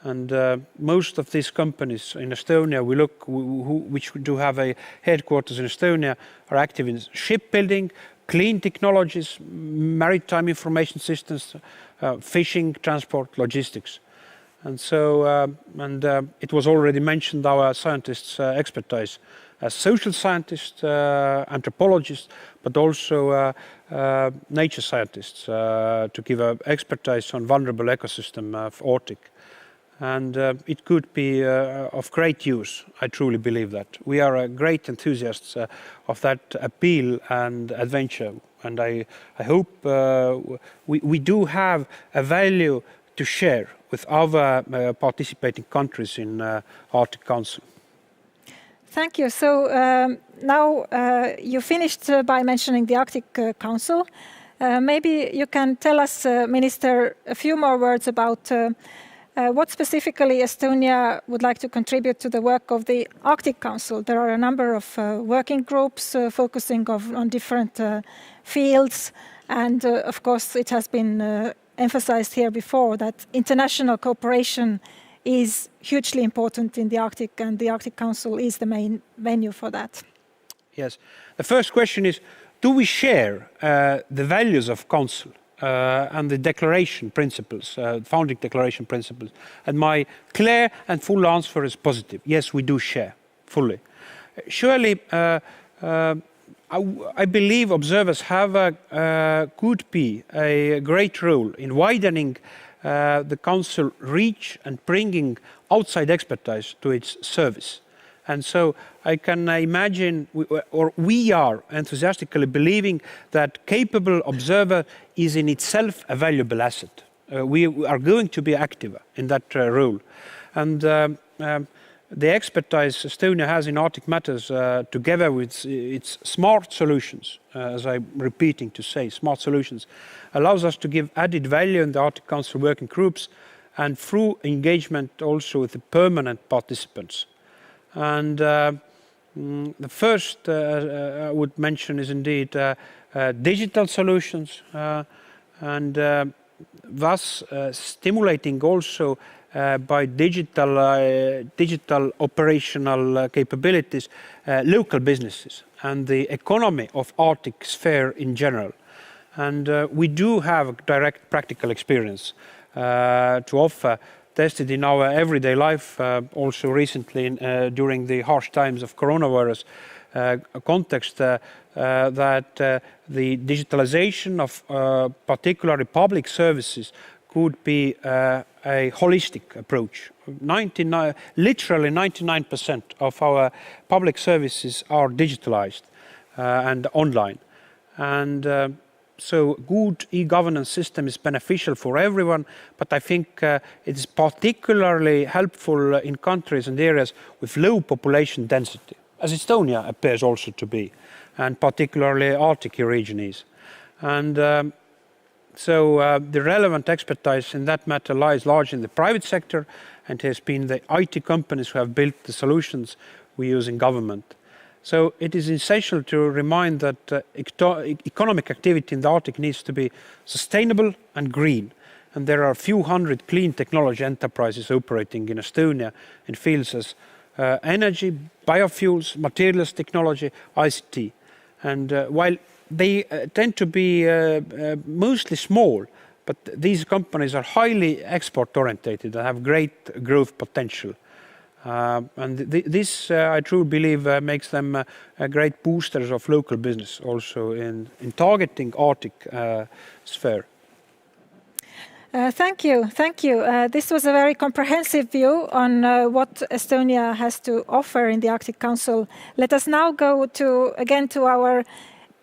[SPEAKER 4] And most of these companies in Estonia, which do have a headquarters in Estonia, are active in shipbuilding, clean technologies, maritime information systems, fishing, transport, logistics. And so, it was already mentioned our scientists' expertise as social scientists, anthropologists, but also nature scientists to give expertise on vulnerable ecosystem of Arctic. And it could be of great use. I truly believe that. We are great enthusiasts of that appeal and adventure. And I hope we do have a value to share with other participating countries in Arctic Council.
[SPEAKER 2] Thank you. So now you finished by mentioning the Arctic Council. Maybe you can tell us, Minister, a few more words about what specifically Estonia would like to contribute to the work of the Arctic Council. There are a number of working groups focusing on different fields. And of course, it has been emphasized here before that international cooperation is hugely important in the Arctic, and the Arctic Council is the main venue for that.
[SPEAKER 4] Yes. The first question is, do we share the values of Council? And the declaration principles, founding declaration principles. And my clear and full answer is positive. Yes, we do share fully. Surely, I believe observers could be a great role in widening the Council reach and bringing outside expertise to its service. And so I can imagine, or we are enthusiastically believing that capable observer is in itself a valuable asset. We are going to be active in that role. And the expertise Estonia has in Arctic matters, together with its smart solutions, as I'm repeating to say, smart solutions, allows us to give added value in the Arctic Council working groups and through engagement also with the permanent participants. And the first I would mention is indeed digital solutions and thus stimulating also by digital operational capabilities local businesses and the economy of Arctic sphere in general. And we do have direct practical experience to offer, tested in our everyday life, also recently during the harsh times of coronavirus context, that the digitalization of particularly public services could be a holistic approach. Literally 99% of our public services are digitalized and online. And so good e-governance system is beneficial for everyone, but I think it is particularly helpful in countries and areas with low population density, as Estonia appears also to be, and particularly Arctic region is. And so the relevant expertise in that matter lies largely in the private sector, and it has been the IT companies who have built the solutions we use in government. So it is essential to remind that economic activity in the Arctic needs to be sustainable and green. And there are a few hundred clean technology enterprises operating in Estonia in fields as energy, biofuels, materials technology, ICT. And while they tend to be mostly small, but these companies are highly export-oriented and have great growth potential. And this, I truly believe, makes them great boosters of local business also in targeting Arctic sphere.
[SPEAKER 2] Thank you. This was a very comprehensive view on what Estonia has to offer in the Arctic Council. Let us now go again to our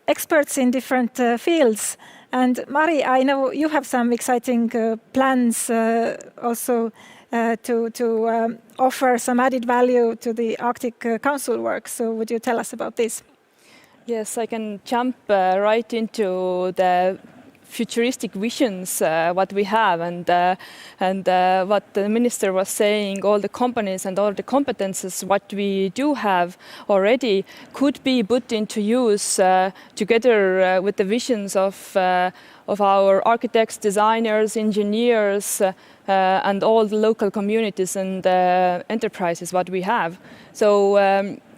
[SPEAKER 2] experts in different fields. And Mari, I know you have some exciting plans also to offer some added value to the Arctic Council work. So would you tell us about this?
[SPEAKER 7] Yes, I can jump right into the futuristic visions what we have, and what the minister was saying, all the companies and all the competences what we do have already could be put into use together with the visions of our architects, designers, engineers, and all the local communities and enterprises what we have. So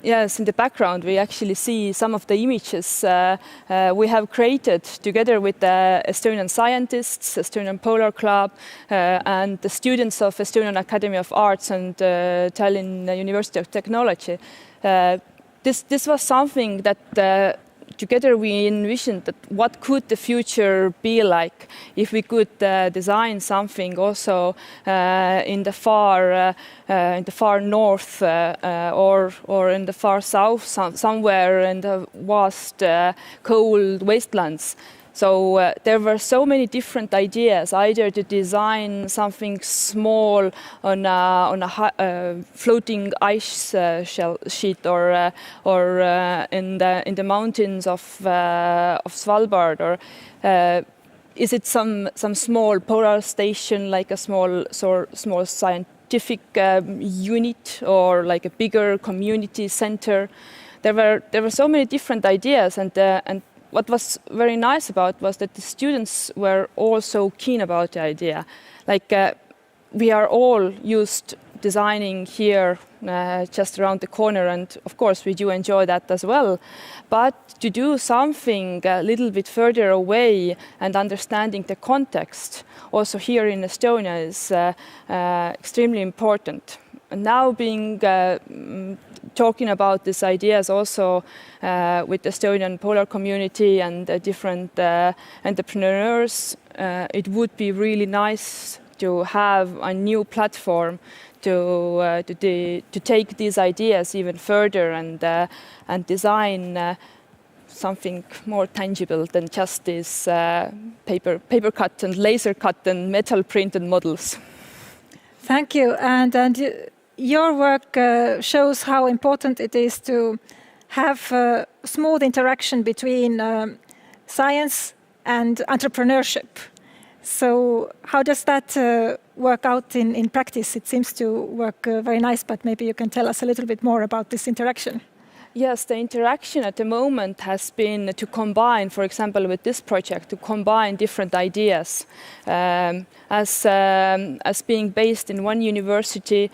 [SPEAKER 7] yes, in the background we actually see some of the images we have created together with the Estonian scientists, Estonian Polar Club, and the students of Estonian Academy of Arts and Tallinn University of Technology. This was something that together we envisioned that what could the future be like if we could design something also in the far north or in the far south, somewhere in the vast cold wastelands. So there were so many different ideas, either to design something small on a floating ice sheet, or in the mountains of Svalbard, or is it some small polar station, like a small scientific unit, or like a bigger community center. There were so many different ideas, and what was very nice about was that the students were all so keen about the idea. Like we are all used designing here just around the corner, and of course we do enjoy that as well. But to do something a little bit further away and understanding the context also here in Estonia is extremely important. And now being talking about these ideas also with the Estonian polar community and different entrepreneurs, it would be really nice to have a new platform to take these ideas even further and design something more tangible than just these paper cut and laser cut and metal printed models.
[SPEAKER 2] Thank you. And your work shows how important it is to have a smooth interaction between science and entrepreneurship. So how does that work out in practice? It seems to work very nice, but maybe you can tell us a little bit more about this interaction.
[SPEAKER 7] Yes, the interaction at the moment has been to combine, for example, with this project, to combine different ideas. As being based in one university,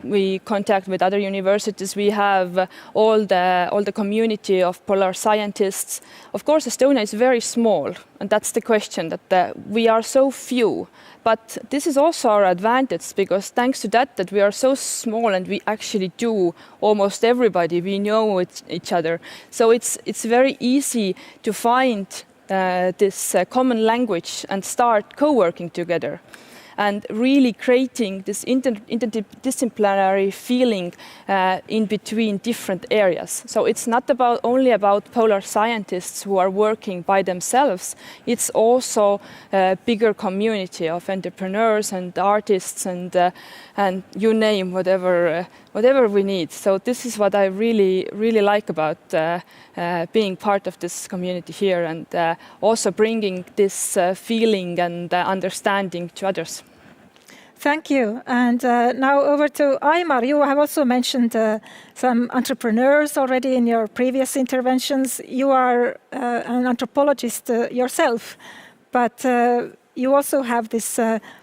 [SPEAKER 7] we contact with other universities. We have all the community of polar scientists. Of course, Estonia is very small, and that's the question, that we are so few. But this is also our advantage, because thanks to that we are so small and we actually do almost everybody. We know each other. So it's very easy to find this common language and start co-working together and really creating this interdisciplinary feeling in between different areas. So it's not only about polar scientists who are working by themselves. It's also a bigger community of entrepreneurs and artists and you name whatever we need. So this is what I really like about being part of this community here, and also bringing this feeling and understanding to others.
[SPEAKER 2] Thank you. And now over to Aimar. You have also mentioned some entrepreneurs already in your previous interventions. You are an anthropologist yourself, but you also have this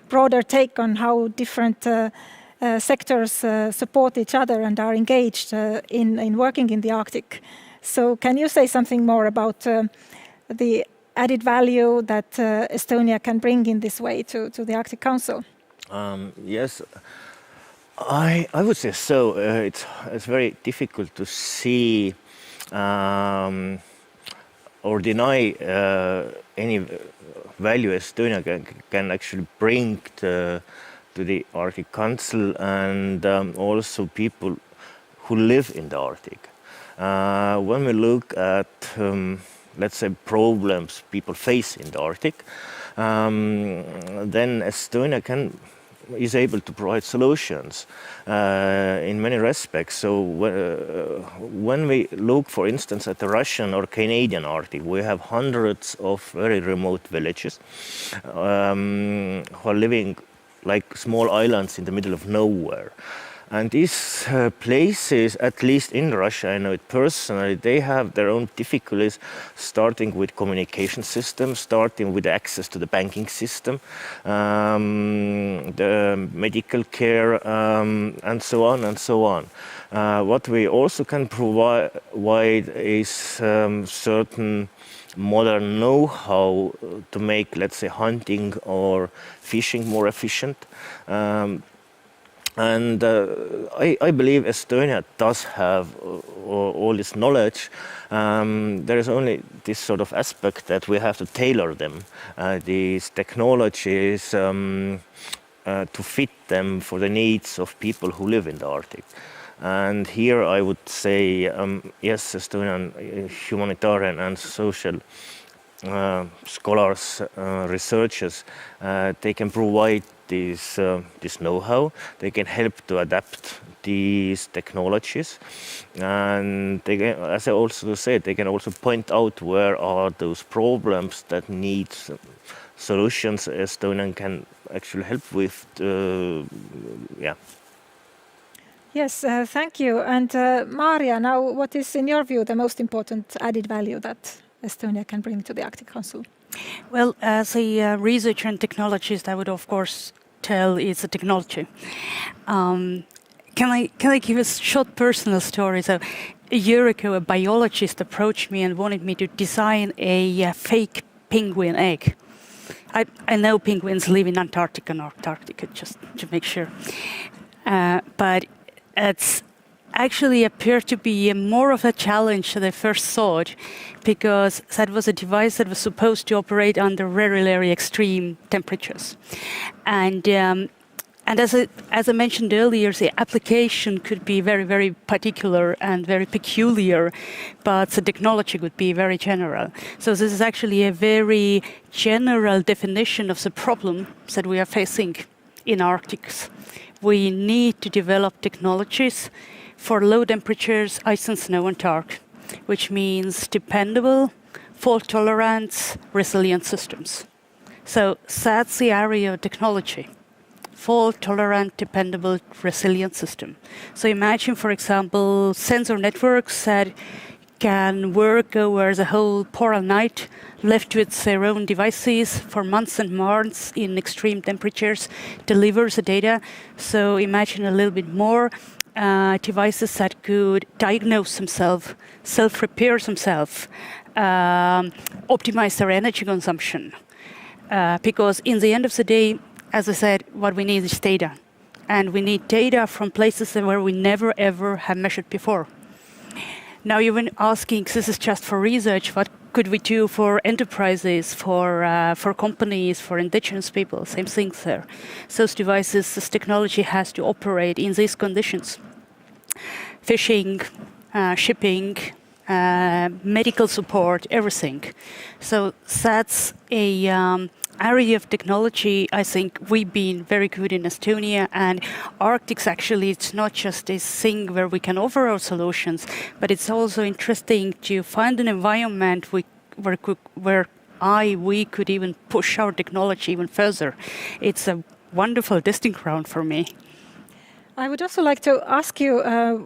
[SPEAKER 2] broader take on how different sectors support each other and are engaged in working in the Arctic. So can you say something more about the added value that Estonia can bring in this way to the Arctic Council?
[SPEAKER 6] Yes, I would say so. It's very difficult to see or deny any value Estonia can actually bring to the Arctic Council, and also people who live in the Arctic. When we look at, let's say, problems people face in the Arctic, then Estonia can is able to provide solutions in many respects. So when we look, for instance, at the Russian or Canadian Arctic, we have hundreds of very remote villages who are living like small islands in the middle of nowhere. And these places, at least in Russia, I know it personally, they have their own difficulties, starting with communication systems, starting with access to the banking system, the medical care, and so on and so on. What we also can provide is certain modern know-how to make, let's say, hunting or fishing more efficient. And I believe Estonia does have all this knowledge. There is only this sort of aspect that we have to tailor them, these technologies, to fit them for the needs of people who live in the Arctic. And here I would say, yes, Estonian humanitarian and social scholars, researchers, they can provide this know-how. They can help to adapt these technologies, and they can, as I also said, they can also point out where are those problems that need solutions Estonian can actually help with. Yeah.
[SPEAKER 2] Yes, thank you. And Maria, now what is, in your view, the most important added value that Estonia can bring to the Arctic Council?
[SPEAKER 5] Well, as a researcher and technologist, I would, of course, tell it's a technology. Can I give a short personal story? So, a year ago, a biologist approached me and wanted me to design a fake penguin egg. I know penguins live in Antarctica and Antarctica, just to make sure. But it's actually appeared to be more of a challenge than I first thought, because that was a device that was supposed to operate under very, very extreme temperatures. And as I mentioned earlier, the application could be very, very particular and very peculiar, but the technology could be very general. So this is actually a very general definition of the problem that we are facing in Arctic. We need to develop technologies for low temperatures, ice and snow and dark, which means dependable, fault-tolerant, resilient systems. So that's the area of technology. Fault-tolerant, dependable, resilient system. So imagine, for example, sensor networks that can work over the whole polar night, left with their own devices for months and months in extreme temperatures, delivers the data. So imagine a little bit more devices that could diagnose themselves, self-repair themselves, optimize their energy consumption. Because in the end of the day, as I said, what we need is data. And we need data from places where we never ever have measured before. Now you've been asking, this is just for research, what could we do for enterprises, for companies, for indigenous people? Same things there. Those devices, this technology has to operate in these conditions. Fishing, shipping, medical support, everything. So that's a area of technology I think we've been very good in Estonia, and Arctic actually it's not just a thing where we can offer our solutions, but it's also interesting to find an environment where we could even push our technology even further. It's a wonderful testing ground for me.
[SPEAKER 2] I would also like to ask you,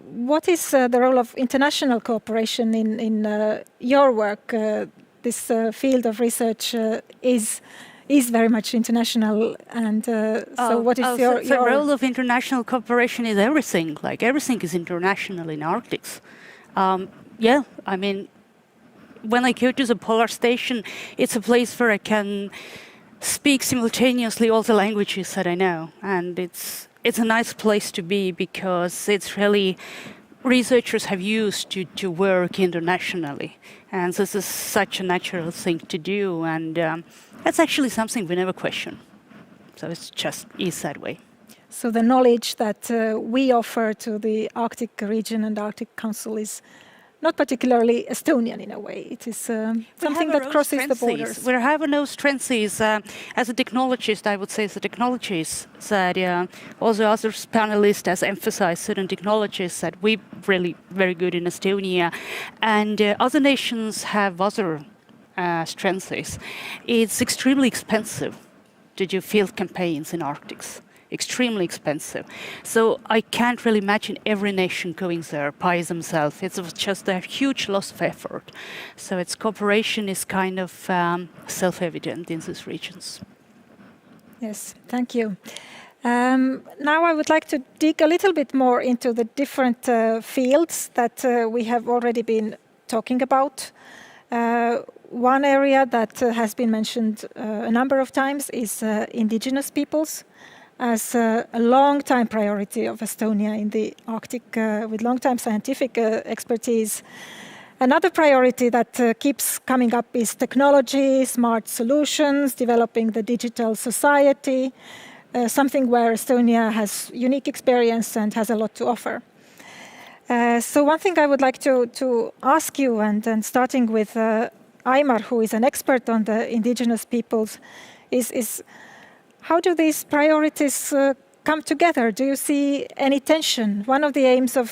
[SPEAKER 2] what is the role of international cooperation in your work? This field of research is very much international, and so what is your
[SPEAKER 5] role of international cooperation? Is everything. Like everything is international in Arctic. Yeah, I mean, when I go to the polar station, it's a place where I can speak simultaneously all the languages that I know, and it's a nice place to be because it's really researchers have used to work internationally, and this is such a natural thing to do, and that's actually something we never question. So it's just is that way.
[SPEAKER 2] So the knowledge that we offer to the Arctic region and Arctic Council is not particularly Estonian in a way. It is something that crosses the borders.
[SPEAKER 5] We have no strengths. As a technologist, I would say the technologies that also other panelists has emphasized certain technologies that we're really very good in Estonia, and other nations have other strengths. It's extremely expensive to do field campaigns in Arctics. Extremely expensive. So I can't really imagine every nation going there by themselves. It's just a huge loss of effort. So its cooperation is kind of self-evident in these regions.
[SPEAKER 2] Yes, thank you. Now I would like to dig a little bit more into the different fields that we have already been talking about. One area that has been mentioned a number of times is indigenous peoples, as a long-time priority of Estonia in the Arctic, with long-time scientific expertise. Another priority that keeps coming up is technology, smart solutions, developing the digital society, something where Estonia has unique experience and has a lot to offer. So one thing I would like to ask you, and starting with Aimar, who is an expert on the indigenous peoples, is how do these priorities come together? Do you see any tension? One of the aims of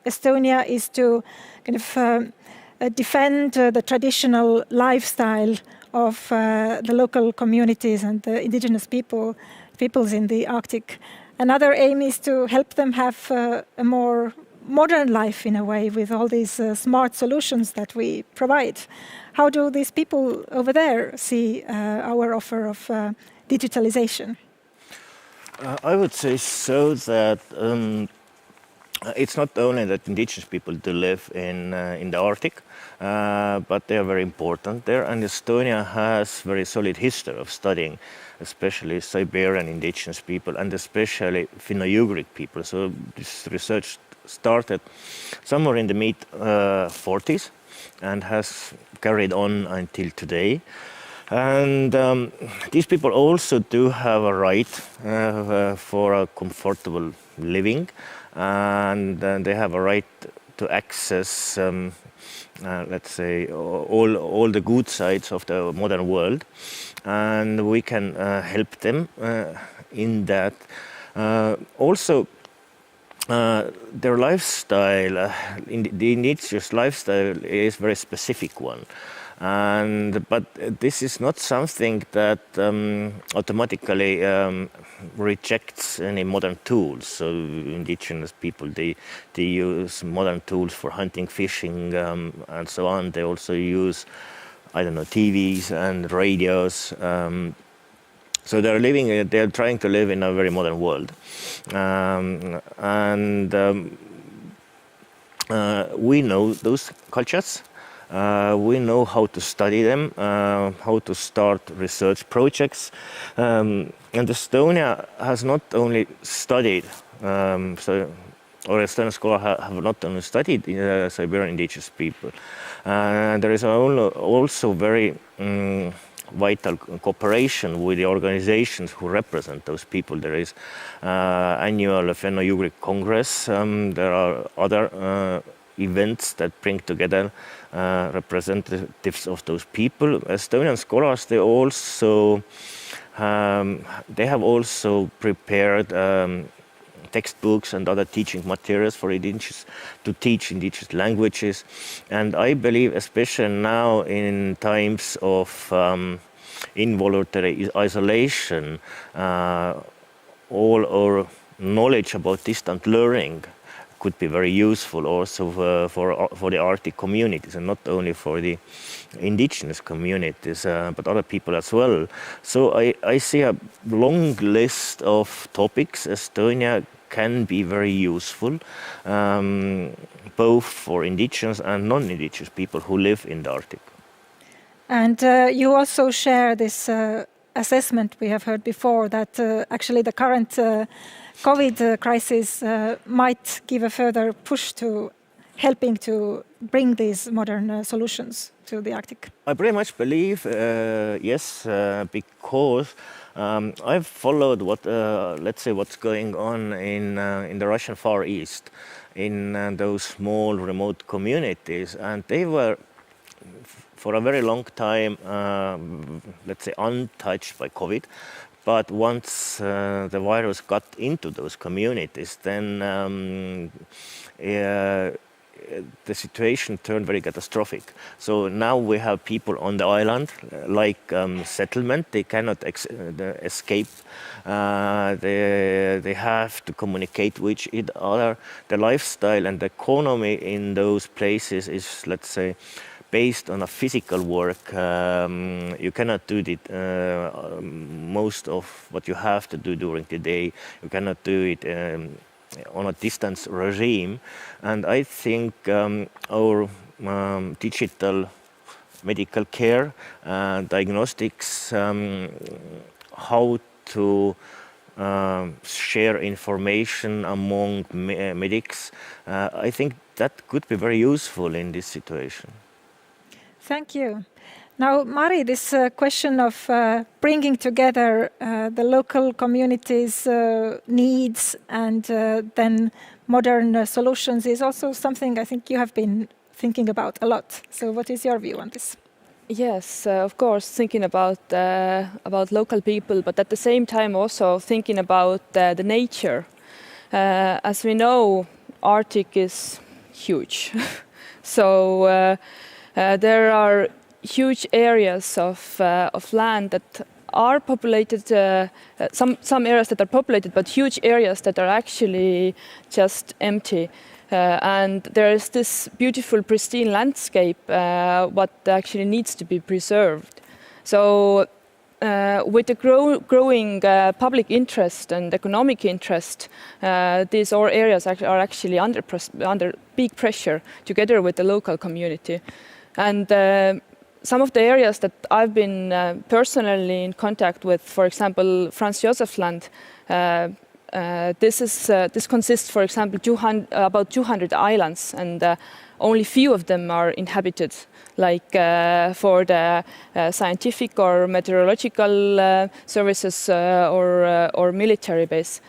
[SPEAKER 2] Estonia is to kind of defend the traditional lifestyle of the local communities and the indigenous peoples in the Arctic. Another aim is to help them have a more modern life in a way with all these smart solutions that we provide. How do these people over there see our offer of digitalization?
[SPEAKER 6] I would say so that it's not only that indigenous people do live in the Arctic, but they are very important there. And Estonia has very solid history of studying, especially Siberian indigenous people and especially Finno-Ugric people. So this research started somewhere in the mid-40s and has carried on until today. And these people also do have a right for a comfortable living, and they have a right to access, let's say, all the good sides of the modern world, and we can help them in that. Also, their lifestyle, the indigenous lifestyle, is a very specific one. But this is not something that automatically rejects any modern tools. So indigenous people, they use modern tools for hunting, fishing, and so on. They also use, I don't know, TVs and radios. So they're trying to live in a very modern world. We know those cultures. We know how to study them, how to start research projects. And Estonia has not only studied, Estonian scholars have not only studied Siberian indigenous people. There is also very vital cooperation with the organizations who represent those people. There is annual Finno-Ugric Congress. There are other events that bring together representatives of those people. Estonian scholars, they have also prepared textbooks and other teaching materials for indigenous, to teach indigenous languages. And I believe, especially now in times of involuntary isolation, all our knowledge about distant learning could be very useful also for the Arctic communities, and not only for the indigenous communities, but other people as well. So I see a long list of topics Estonia can be very useful, both for indigenous and non-indigenous people who live in the Arctic.
[SPEAKER 2] And you also share this assessment we have heard before, that actually the current COVID crisis might give a further push to helping to bring these modern solutions to the Arctic.
[SPEAKER 6] I pretty much believe yes, because I've followed let's say what's going on in the Russian Far East, in those small remote communities, and they were for a very long time, let's say, untouched by COVID. But once the virus got into those communities, then the situation turned very catastrophic. So now we have people on the island, like settlement. They cannot escape. They have to communicate with each other. The lifestyle and the economy in those places is, let's say, based on a physical work. You cannot do most of what you have to do during the day. You cannot do it on a distance regime. And I think our digital medical care, diagnostics, how to share information among medics, I think that could be very useful in this situation.
[SPEAKER 2] Thank you. Now, Mari, this question of bringing together the local communities' needs and then modern solutions is also something I think you have been thinking about a lot. So what is your view on this?
[SPEAKER 7] Yes, of course, thinking about local people, but at the same time also thinking about the nature. As we know, Arctic is huge. So there are huge areas of land that are populated, some areas that are populated, but huge areas that are actually just empty. And there is this beautiful, pristine landscape, what actually needs to be preserved. So with the growing public interest and economic interest, these all areas are actually under big pressure together with the local community. And some of the areas that I've been personally in contact with, for example, Franz Josef Land, this consists, for example, about 200 islands, and only few of them are inhabited, like for the scientific or meteorological services or military base.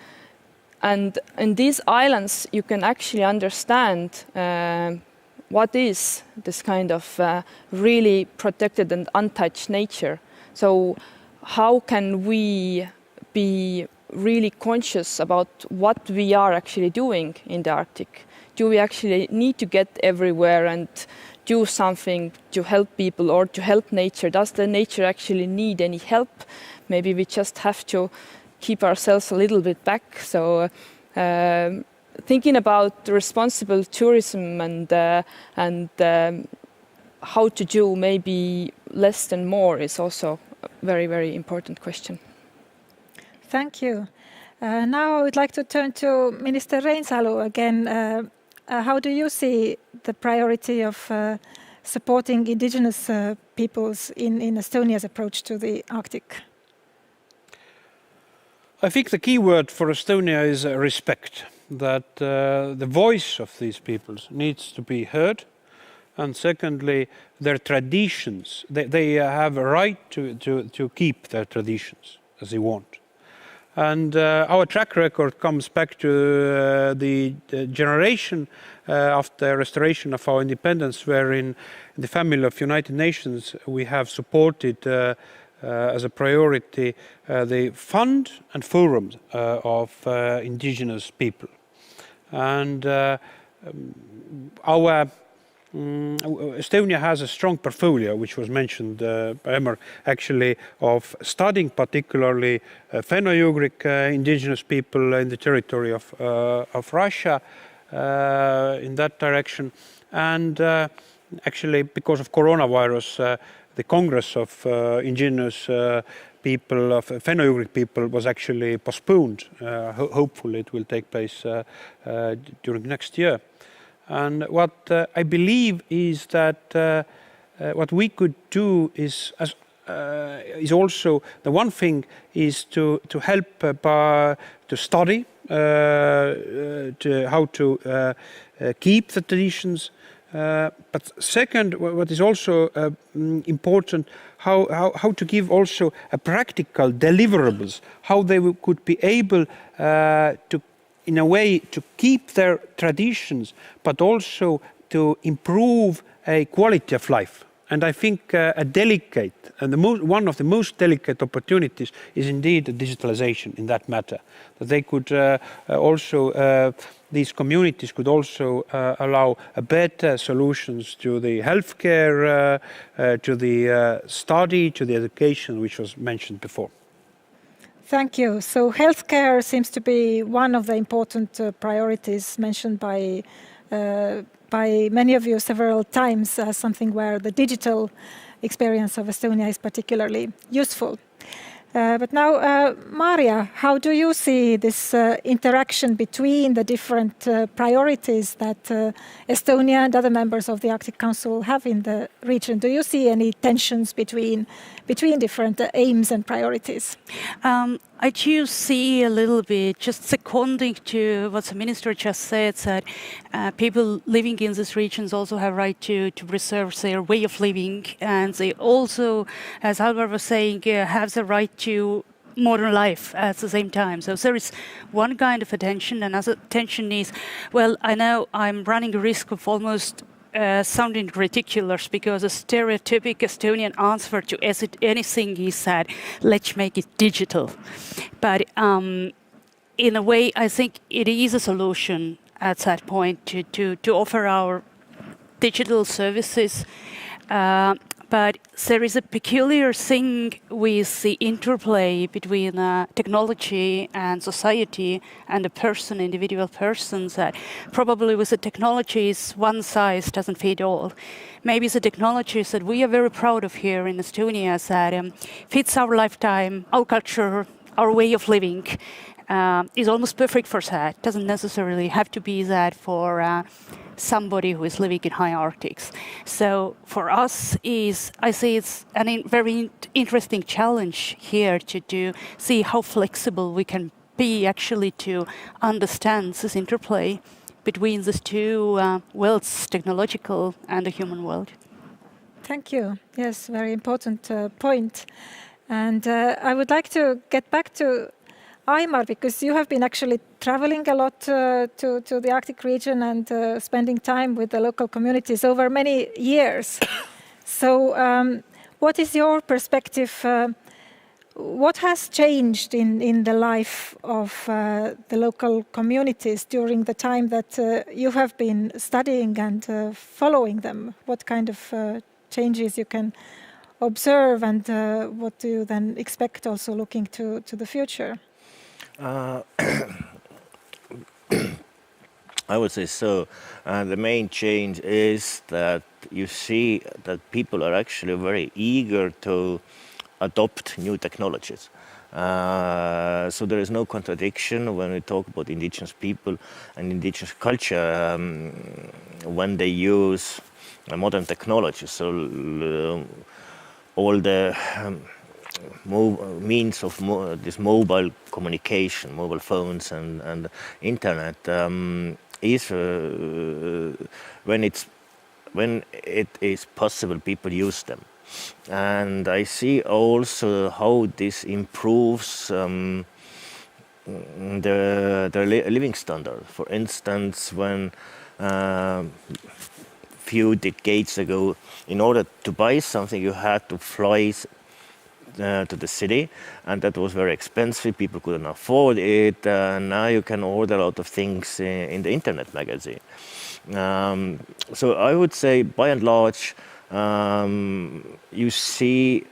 [SPEAKER 7] And in these islands, you can actually understand what is this kind of really protected and untouched nature. So how can we be really conscious about what we are actually doing in the Arctic? Do we actually need to get everywhere and do something to help people or to help nature? Does the nature actually need any help? Maybe we just have to keep ourselves a little bit back. So thinking about responsible tourism and how to do maybe less than more is also a very, very important question.
[SPEAKER 2] Thank you. Now I would like to turn to Minister Reinsalu again. How do you see the priority of supporting indigenous peoples in Estonia's approach to the Arctic?
[SPEAKER 4] I think the key word for Estonia is respect, that the voice of these peoples needs to be heard. And secondly, their traditions, they have a right to keep their traditions as they want. And our track record comes back to the generation after restoration of our independence, where in the family of United Nations we have supported as a priority the fund and forums of indigenous people. And our Estonia has a strong portfolio, which was mentioned by Emma, actually, of studying particularly Fenno-Ugric indigenous people in the territory of Russia in that direction. And actually, because of coronavirus, the Congress of indigenous people, of Fenno-Ugric people, was actually postponed. Hopefully it will take place during next year. And what I believe is that what we could do is also, the one thing is to help to study how to keep the traditions. But second, what is also important, how to give also a practical deliverables, how they could be able to in a way to keep their traditions, but also to improve a quality of life. And I think a delicate, and one of the most delicate opportunities is indeed digitalization in that matter. That they could these communities could also allow better solutions to the healthcare, to the study, to the education, which was mentioned before.
[SPEAKER 2] Thank you. So healthcare seems to be one of the important priorities mentioned by many of you several times as something where the digital experience of Estonia is particularly useful. But now, Maria, how do you see this interaction between the different priorities that Estonia and other members of the Arctic Council have in the region? Do you see any tensions between different aims and priorities?
[SPEAKER 5] I do see a little bit, just seconding to what the minister just said, that people living in these regions also have right to preserve their way of living, and they also, as Albert was saying, have the right to modern life at the same time. So there is one kind of attention. Another tension is, well, I know I'm running a risk of almost sounding ridiculous, because a stereotypic Estonian answer to anything is that let's make it digital. But in a way, I think it is a solution at that point to offer our digital services. But there is a peculiar thing with the interplay between technology and society and a person, individual persons, that probably with the technologies, one size doesn't fit all. Maybe the technologies that we are very proud of here in Estonia that fits our lifetime, our culture, our way of living, is almost perfect for that. Doesn't necessarily have to be that for somebody who is living in high Arctics. So for us, I see it's a very interesting challenge here to see how flexible we can be actually to understand this interplay between these two worlds, technological and the human world.
[SPEAKER 2] Thank you. Yes, very important point. And I would like to get back to Aimar, because you have been actually traveling a lot to the Arctic region and spending time with the local communities over many years. So what is your perspective? What has changed in the life of the local communities during the time that you have been studying and following them? What kind of changes you can observe, and what do you then expect also looking to the future?
[SPEAKER 6] I would say so. The main change is that you see that people are actually very eager to adopt new technologies. So there is no contradiction when we talk about indigenous people and indigenous culture when they use modern technology. So all the means of this mobile communication, mobile phones and internet is when it is possible, people use them. And I see also how this improves their living standard. For instance, when few decades ago, in order to buy something, you had to fly to the city, and that was very expensive. People couldn't afford it. Now you can order a lot of things in the internet magazine. So I would say, by and large, you see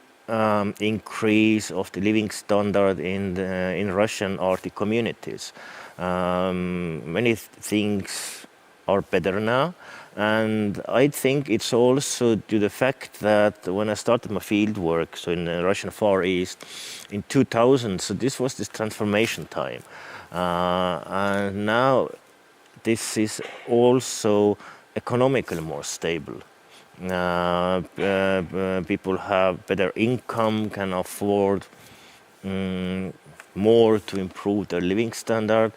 [SPEAKER 6] increase of the living standard in Russian Arctic communities. Many things are better now. And I think it's also due to the fact that when I started my field work, so in the Russian Far East, in 2000, so this was this transformation time. And now this is also economically more stable. People have better income, can afford more to improve their living standard.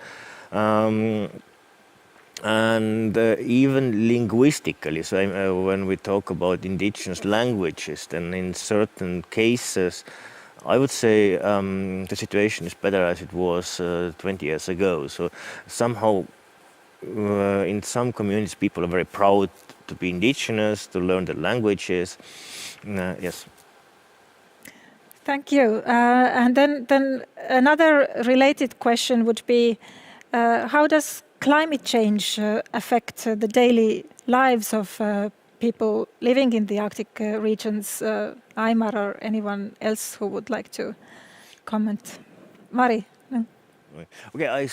[SPEAKER 6] And even linguistically, so when we talk about indigenous languages, then in certain cases I would say the situation is better as it was 20 years ago. So somehow in some communities people are very proud to be indigenous, to learn the languages. Yes.
[SPEAKER 2] Thank you. And then another related question would be, how does climate change affect the daily lives of people living in the Arctic regions? Aimar or anyone else who would like to comment? Mari? No?
[SPEAKER 6] Okay,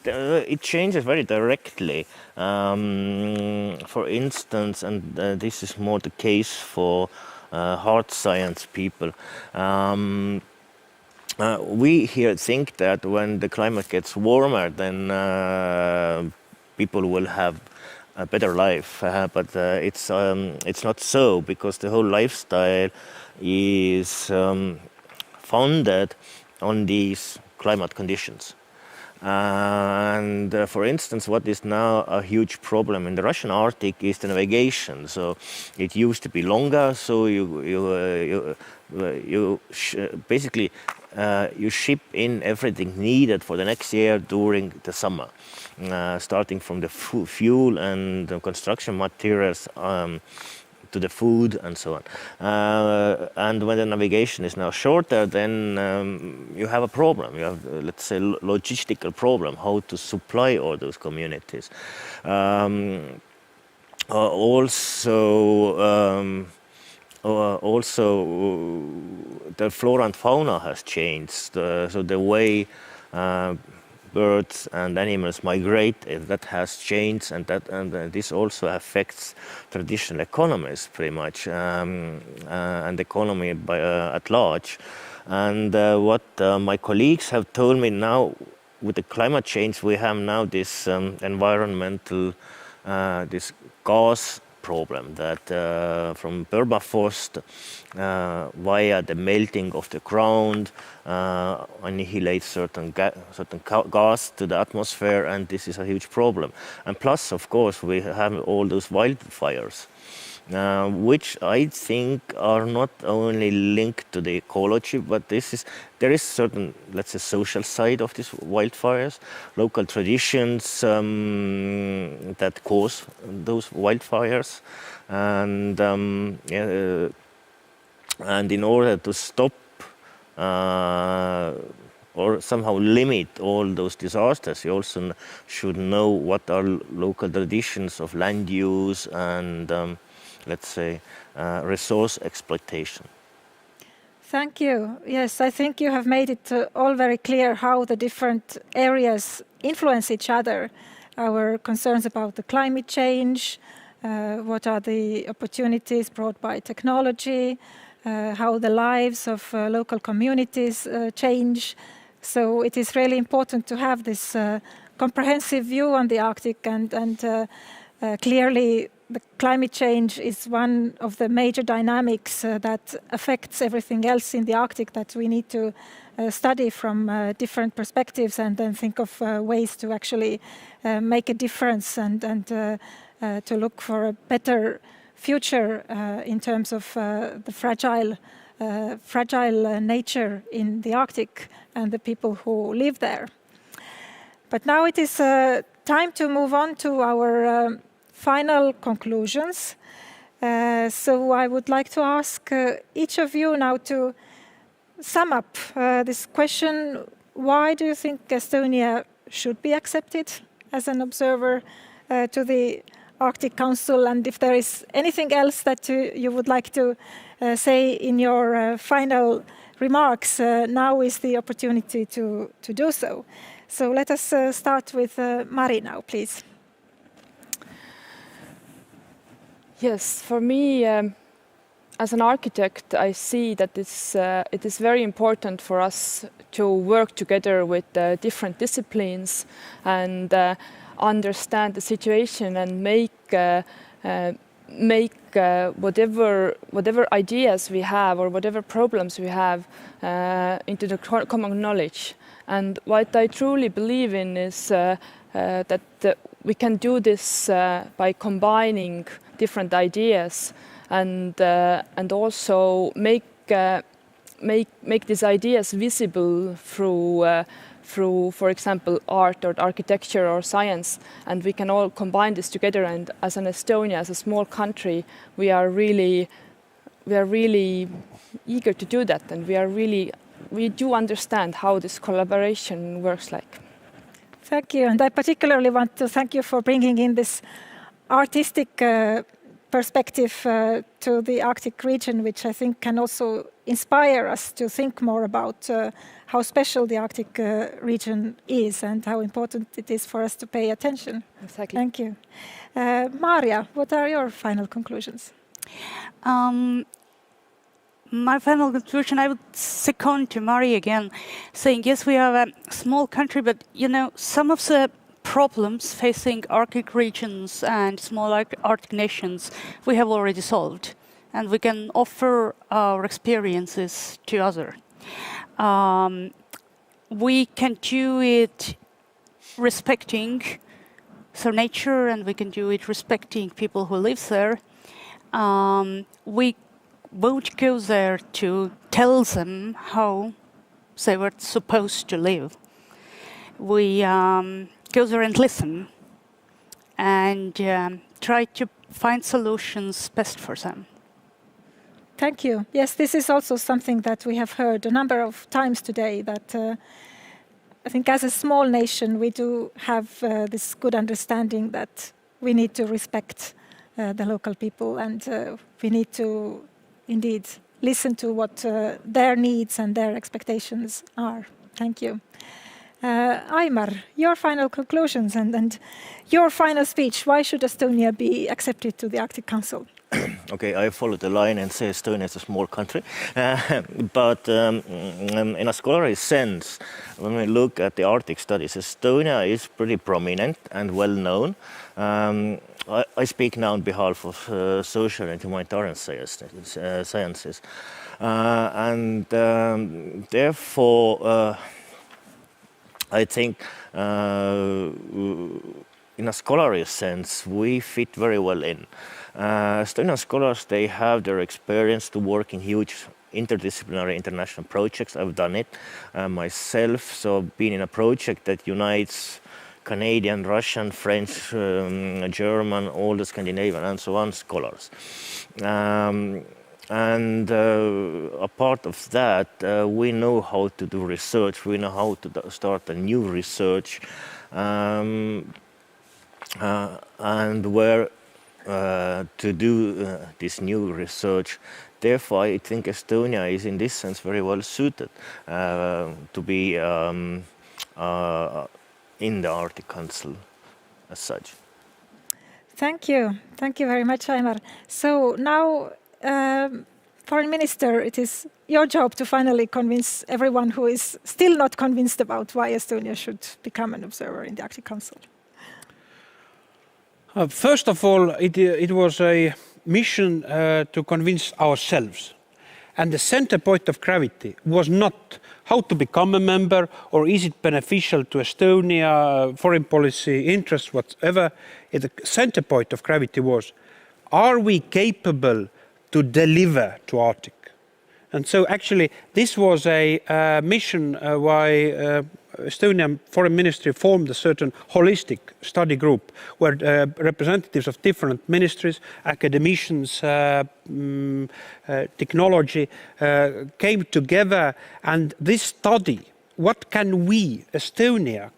[SPEAKER 6] it changes very directly. For instance, and this is more the case for hard science people. We here think that when the climate gets warmer, then people will have a better life, but it's not so, because the whole lifestyle is founded on these climate conditions. And for instance, what is now a huge problem in the Russian Arctic is the navigation. So it used to be longer, so basically you ship in everything needed for the next year during the summer, starting from the fuel and the construction materials to the food and so on. And when the navigation is now shorter, then you have a problem. You have, let's say, logistical problem, how to supply all those communities. Also, the flora and fauna has changed. So the way birds and animals migrate, that has changed, and this also affects traditional economies pretty much, and economy at large. And what my colleagues have told me now, with the climate change, we have now this environmental, this gas problem that from permafrost via the melting of the ground annihilates certain gas to the atmosphere, and this is a huge problem. And plus, of course, we have all those wildfires, which I think are not only linked to the ecology, but there is certain, let's say, social side of these wildfires, local traditions that cause those wildfires, and in order to stop or somehow limit all those disasters, you also should know what are local traditions of land use and let's say, resource exploitation.
[SPEAKER 2] Thank you. Yes, I think you have made it all very clear how the different areas influence each other. Our concerns about the climate change, what are the opportunities brought by technology, how the lives of local communities change. So it is really important to have this comprehensive view on the Arctic, and clearly the climate change is one of the major dynamics that affects everything else in the Arctic, that we need to study from different perspectives and then think of ways to actually make a difference and to look for a better future in terms of the fragile nature in the Arctic and the people who live there. But now it is time to move on to our final conclusions. So I would like to ask each of you now to sum up this question. Why do you think Estonia should be accepted as an observer to the Arctic Council? And if there is anything else that you would like to say in your final remarks, now is the opportunity to do so. So let us start with Mari now, please.
[SPEAKER 7] Yes, for me, as an architect, I see that it is very important for us to work together with different disciplines and understand the situation and make whatever ideas we have or whatever problems we have into the common knowledge. And what I truly believe in is that we can do this by combining different ideas and also make make these ideas visible through, for example, art or architecture or science, and we can all combine this together. And as an Estonia, as a small country, we are really eager to do that, and we do understand how this collaboration works like.
[SPEAKER 2] Thank you, and I particularly want to thank you for bringing in this artistic perspective to the Arctic region, which I think can also inspire us to think more about how special the Arctic region is and how important it is for us to pay attention.
[SPEAKER 7] Exactly.
[SPEAKER 2] Thank you. Maria, what are your final conclusions?
[SPEAKER 5] My final conclusion, I would second to Mari again, saying yes, we are a small country, but some of the problems facing Arctic regions and small Arctic nations we have already solved, and we can offer our experiences to others. We can do it respecting nature, and we can do it respecting people who live there. We won't go there to tell them how they were supposed to live. We go there and listen and try to find solutions best for them.
[SPEAKER 2] Thank you. Yes, this is also something that we have heard a number of times today, that I think as a small nation we do have this good understanding that we need to respect the local people, and we need to indeed listen to what their needs and their expectations are. Thank you. Aimar, your final conclusions and your final speech. Why should Estonia be accepted to the Arctic Council?
[SPEAKER 6] Okay, I follow the line and say Estonia is a small country. But in a scholarly sense, when we look at the Arctic studies, Estonia is pretty prominent and well known. I speak now on behalf of social and humanitarian sciences. And therefore, I think in a scholarly sense, we fit very well in. Estonian scholars, they have their experience to work in huge interdisciplinary international projects. I've done it myself, so been in a project that unites Canadian, Russian, French, German, all the Scandinavian and so on scholars. And a part of that, we know how to do research, we know how to start a new research, and where to do this new research. Therefore, I think Estonia is in this sense very well suited to be in the Arctic Council as such.
[SPEAKER 2] Thank you. Thank you very much, Aimar. So now, Foreign Minister, it is your job to finally convince everyone who is still not convinced about why Estonia should become an observer in the Arctic Council.
[SPEAKER 4] First of all, it was a mission to convince ourselves. And the center point of gravity was not how to become a member or is it beneficial to Estonia, foreign policy, interests, whatever. The center point of gravity was, are we capable to deliver to Arctic? And so actually this was a mission why Estonian Foreign Ministry formed a certain holistic study group where representatives of different ministries, academicians, technology came together, and this study, what can we, Estonia,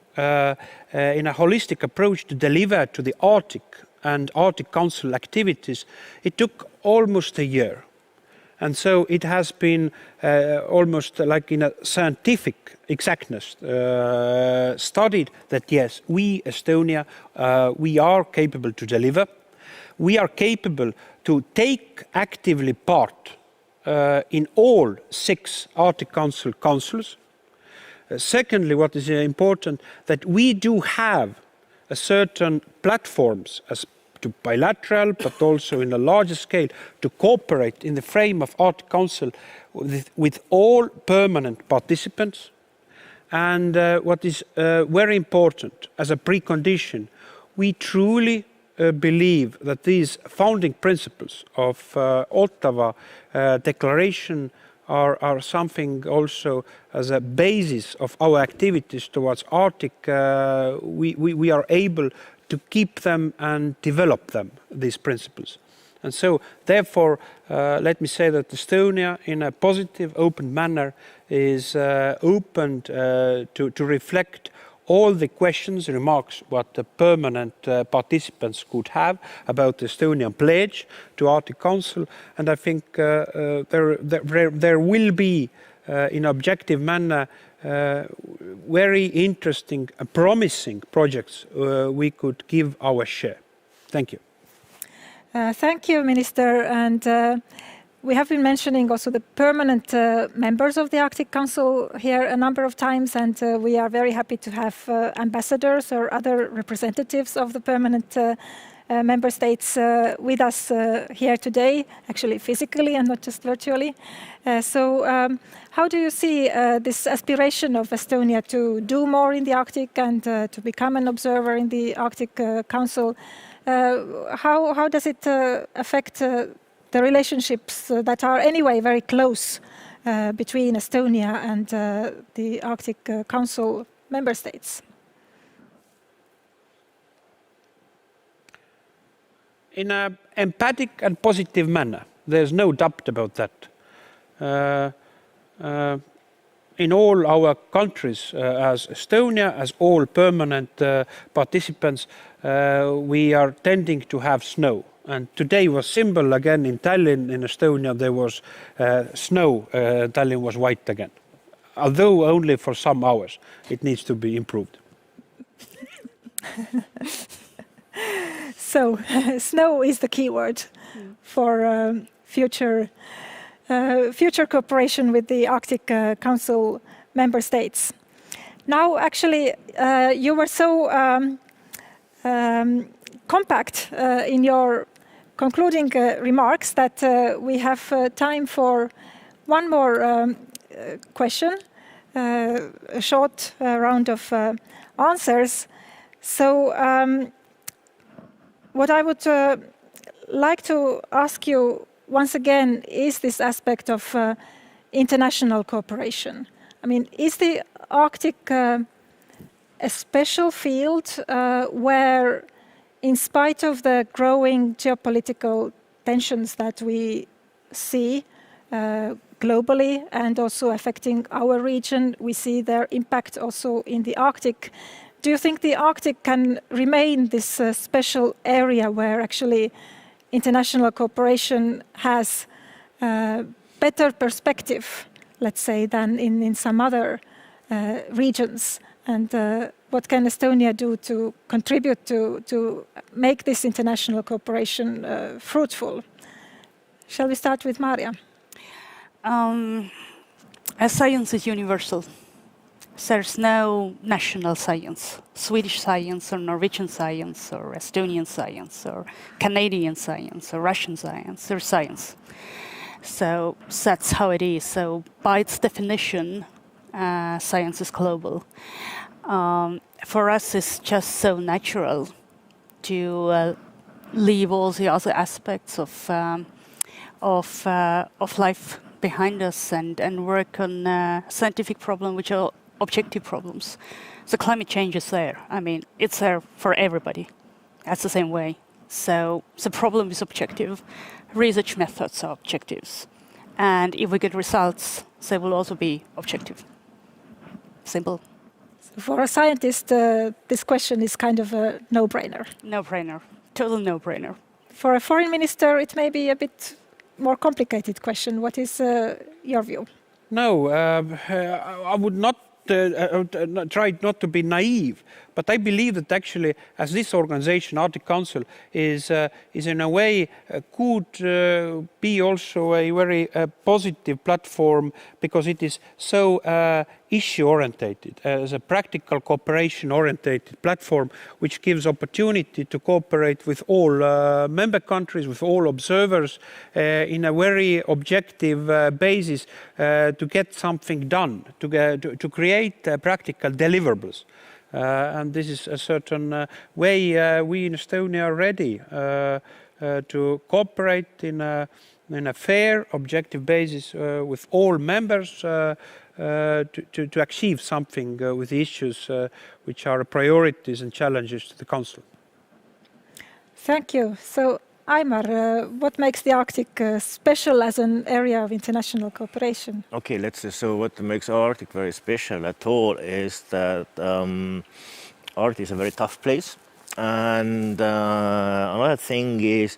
[SPEAKER 4] in a holistic approach to deliver to the Arctic and Arctic Council activities, it took almost a year. And so it has been almost like in a scientific exactness studied that yes, we, Estonia, we are capable to deliver. We are capable to take actively part in all 6 Arctic Council councils. Secondly, what is important, that we do have a certain platforms as to bilateral, but also in a larger scale, to cooperate in the frame of Arctic Council with all permanent participants. And what is very important as a precondition, we truly believe that these founding principles of Ottawa Declaration are something also as a basis of our activities towards Arctic. We are able to keep them and develop them, these principles. And so, therefore, let me say that Estonia, in a positive, open manner, is open to reflect all the questions, remarks what the permanent participants could have about the Estonian pledge to Arctic Council. And I think there will be, in objective manner, very interesting, promising projects we could give our share. Thank you.
[SPEAKER 2] Thank you, Minister. And we have been mentioning also the permanent members of the Arctic Council here a number of times, and we are very happy to have ambassadors or other representatives of the permanent member states with us here today, actually physically and not just virtually. So how do you see this aspiration of Estonia to do more in the Arctic and to become an observer in the Arctic Council? How does it affect the relationships that are anyway very close between Estonia and the Arctic Council member states?
[SPEAKER 4] In an empathic and positive manner. There's no doubt about that. In all our countries, as Estonia, as all permanent participants, we are tending to have snow. And today was symbol again in Tallinn, in Estonia, there was snow. Tallinn was white again. Although only for some hours, it needs to be improved.
[SPEAKER 2] So, snow is the key word for future cooperation with the Arctic Council member states. Now, actually, you were so compact in your concluding remarks that we have time for one more question, a short round of answers. So, what I would like to ask you once again is this aspect of international cooperation. I mean, is the Arctic a special field where, in spite of the growing geopolitical tensions that we see globally and also affecting our region, we see their impact also in the Arctic? Do you think the Arctic can remain this special area where actually international cooperation has better perspective, let's say, than in some other regions? And what can Estonia do to contribute to make this international cooperation fruitful? Shall we start with Maria?
[SPEAKER 5] As science is universal. There's no national science, Swedish science or Norwegian science or Estonian science or Canadian science or Russian science. There's science. So that's how it is. So by its definition, science is global. For us, it's just so natural to leave all the other aspects of life behind us and work on scientific problems which are objective problems. So climate change is there. I mean, it's there for everybody. That's the same way. So the problem is objective. Research methods are objectives. And if we get results, they will also be objective. Simple.
[SPEAKER 2] So for a scientist, this question is kind of a no-brainer.
[SPEAKER 5] No-brainer. Total no-brainer.
[SPEAKER 2] For a foreign minister, it may be a bit more complicated question. What is your view?
[SPEAKER 4] No, I would not try not to be naive, but I believe that actually, as this organization, Arctic Council, is in a way could be also a very positive platform because it is so issue-orientated, as a practical cooperation-orientated platform, which gives opportunity to cooperate with all member countries, with all observers, in a very objective basis to get something done, to create practical deliverables. And this is a certain way we in Estonia are ready to cooperate in a in a fair, objective basis with all members to achieve something with the issues which are priorities and challenges to the Council.
[SPEAKER 2] Thank you. So, Aimar, what makes the Arctic special as an area of international cooperation?
[SPEAKER 6] Okay, let's see. So what makes Arctic very special at all is that Arctic is a very tough place. And another thing is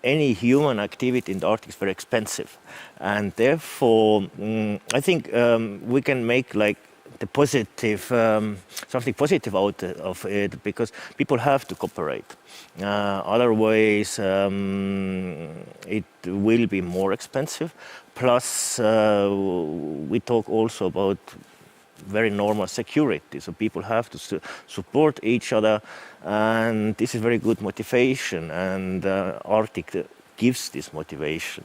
[SPEAKER 6] any human activity in the Arctic is very expensive. And therefore, I think we can make like the positive, something positive out of it, because people have to cooperate. Otherwise, it will be more expensive. Plus, we talk also about very normal security, so people have to support each other, and this is very good motivation, and Arctic gives this motivation,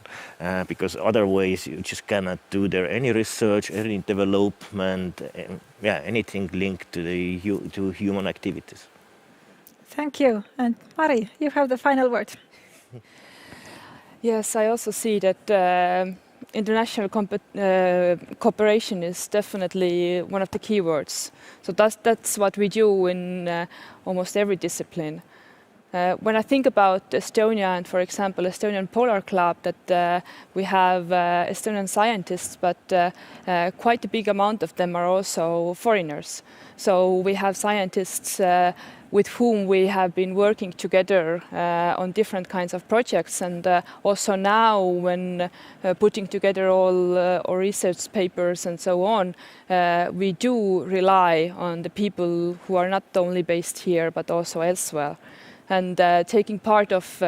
[SPEAKER 6] because otherwise you just cannot do there any research, any development, anything linked to human activities.
[SPEAKER 2] Thank you. And Mari, you have the final word.
[SPEAKER 7] Yes, I also see that international cooperation is definitely one of the key words. So that's what we do in almost every discipline. When I think about Estonia and, for example, Estonian Polar Club, that we have Estonian scientists, but quite a big amount of them are also foreigners. So we have scientists with whom we have been working together on different kinds of projects, and also now when putting together all our research papers and so on, we do rely on the people who are not only based here but also elsewhere. And taking part of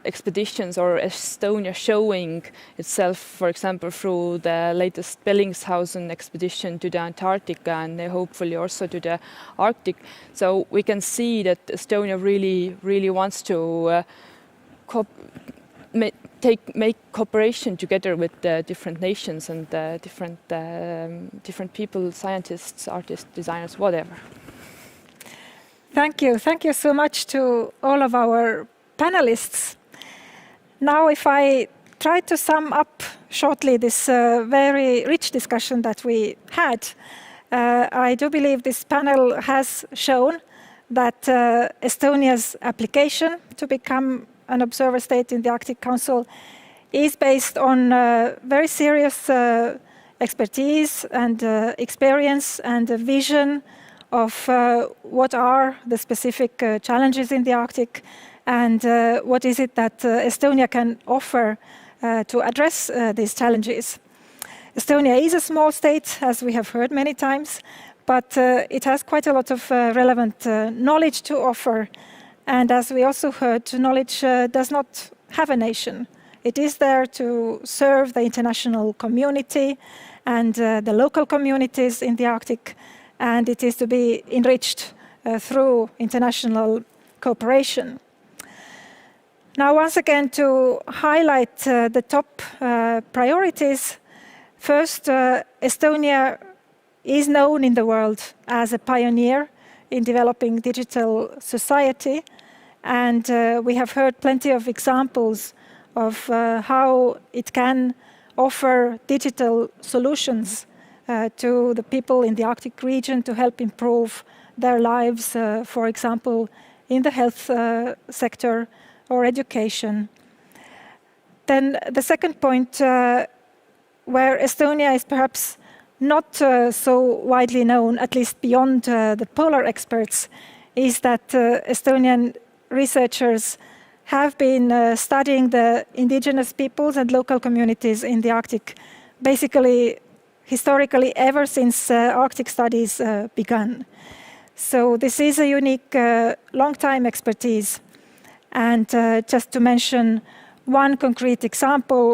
[SPEAKER 7] expeditions or Estonia showing itself, for example, through the latest Bellingshausen expedition to the Antarctica and hopefully also to the Arctic. So we can see that Estonia really wants to make cooperation together with the different nations and different people, scientists, artists, designers, whatever.
[SPEAKER 2] Thank you. Thank you so much to all of our panelists. Now, if I try to sum up shortly this very rich discussion that we had, I do believe this panel has shown that Estonia's application to become an observer state in the Arctic Council is based on very serious expertise and experience and a vision of what are the specific challenges in the Arctic and what is it that Estonia can offer to address these challenges. Estonia is a small state, as we have heard many times, but it has quite a lot of relevant knowledge to offer. And as we also heard, knowledge does not have a nation. It is there to serve the international community and the local communities in the Arctic, and it is to be enriched through international cooperation. Now, once again, to highlight the top priorities, first, Estonia is known in the world as a pioneer in developing digital society, and we have heard plenty of examples of how it can offer digital solutions to the people in the Arctic region to help improve their lives, for example, in the health sector or education. Then the second point, where Estonia is perhaps not so widely known, at least beyond the polar experts, is that Estonian researchers have been studying the indigenous peoples and local communities in the Arctic, basically historically ever since Arctic studies began. So this is a unique long-time expertise. And just to mention one concrete example,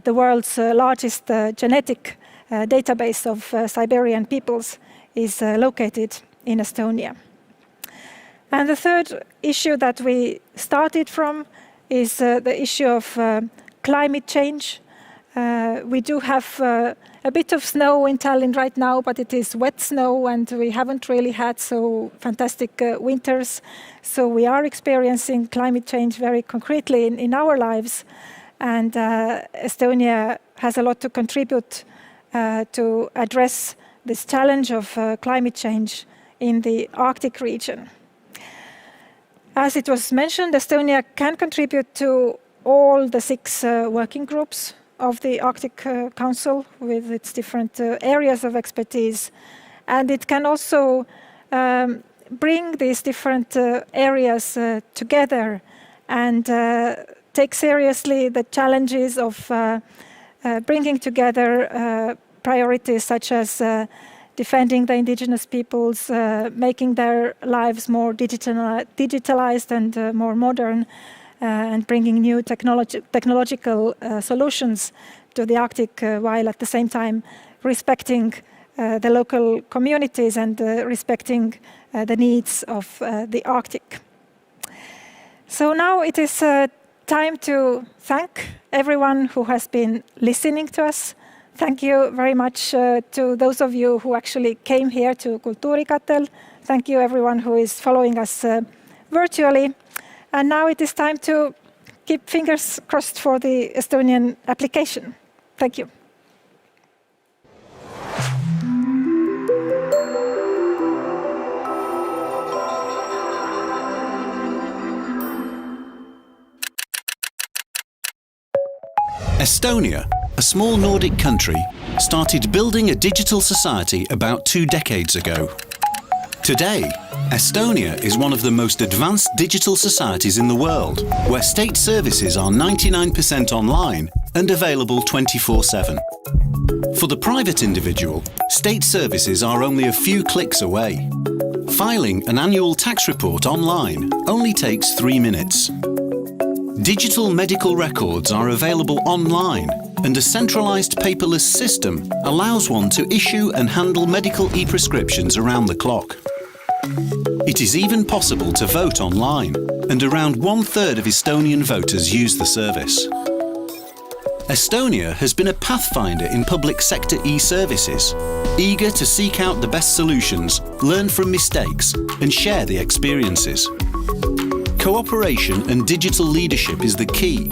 [SPEAKER 2] the world's largest genetic database of Siberian peoples is located in Estonia. And the third issue that we started from is the issue of climate change. We do have a bit of snow in Tallinn right now, but it is wet snow and we haven't really had so fantastic winters. So we are experiencing climate change very concretely in our lives. and Estonia has a lot to contribute to address this challenge of climate change in the Arctic region. As it was mentioned, Estonia can contribute to all the 6 working groups of the Arctic Council with its different areas of expertise. And it can also bring these different areas together and take seriously the challenges of bringing together priorities such as defending the indigenous peoples, making their lives more digitalized and more modern, and bringing new technological solutions to the Arctic, while at the same time respecting the local communities and respecting the needs of the Arctic. So now it is time to thank everyone who has been listening to us. Thank you very much to those of you who actually came here to Kultuurikatel. Thank you everyone who is following us virtually. And now it is time to keep fingers crossed for the Estonian application. Thank you.
[SPEAKER 8] Estonia, a small Nordic country, started building a digital society about 2 decades ago. Today, Estonia is one of the most advanced digital societies in the world, where state services are 99% online and available 24/7. For the private individual, state services are only a few clicks away. Filing an annual tax report online only takes 3 minutes. Digital medical records are available online, and a centralized paperless system allows one to issue and handle medical e-prescriptions around the clock. It is even possible to vote online, and around 1/3 of Estonian voters use the service. Estonia has been a pathfinder in public sector e-services, eager to seek out the best solutions, learn from mistakes, and share the experiences. Cooperation and digital leadership is the key.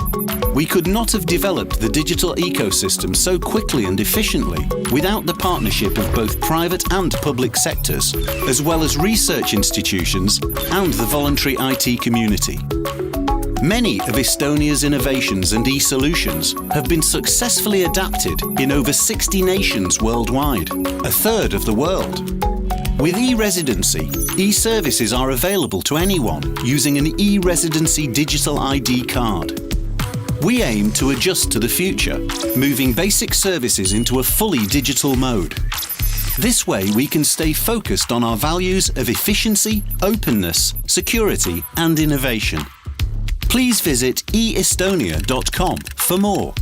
[SPEAKER 8] We could not have developed the digital ecosystem so quickly and efficiently without the partnership of both private and public sectors, as well as research institutions and the voluntary IT community. Many of Estonia's innovations and e-solutions have been successfully adapted in over 60 nations worldwide, 1/3 of the world. With e-residency, e-services are available to anyone using an e-residency digital ID card. We aim to adjust to the future, moving basic services into a fully digital mode. This way we can stay focused on our values of efficiency, openness, security and innovation. Please visit eestonia.com for more.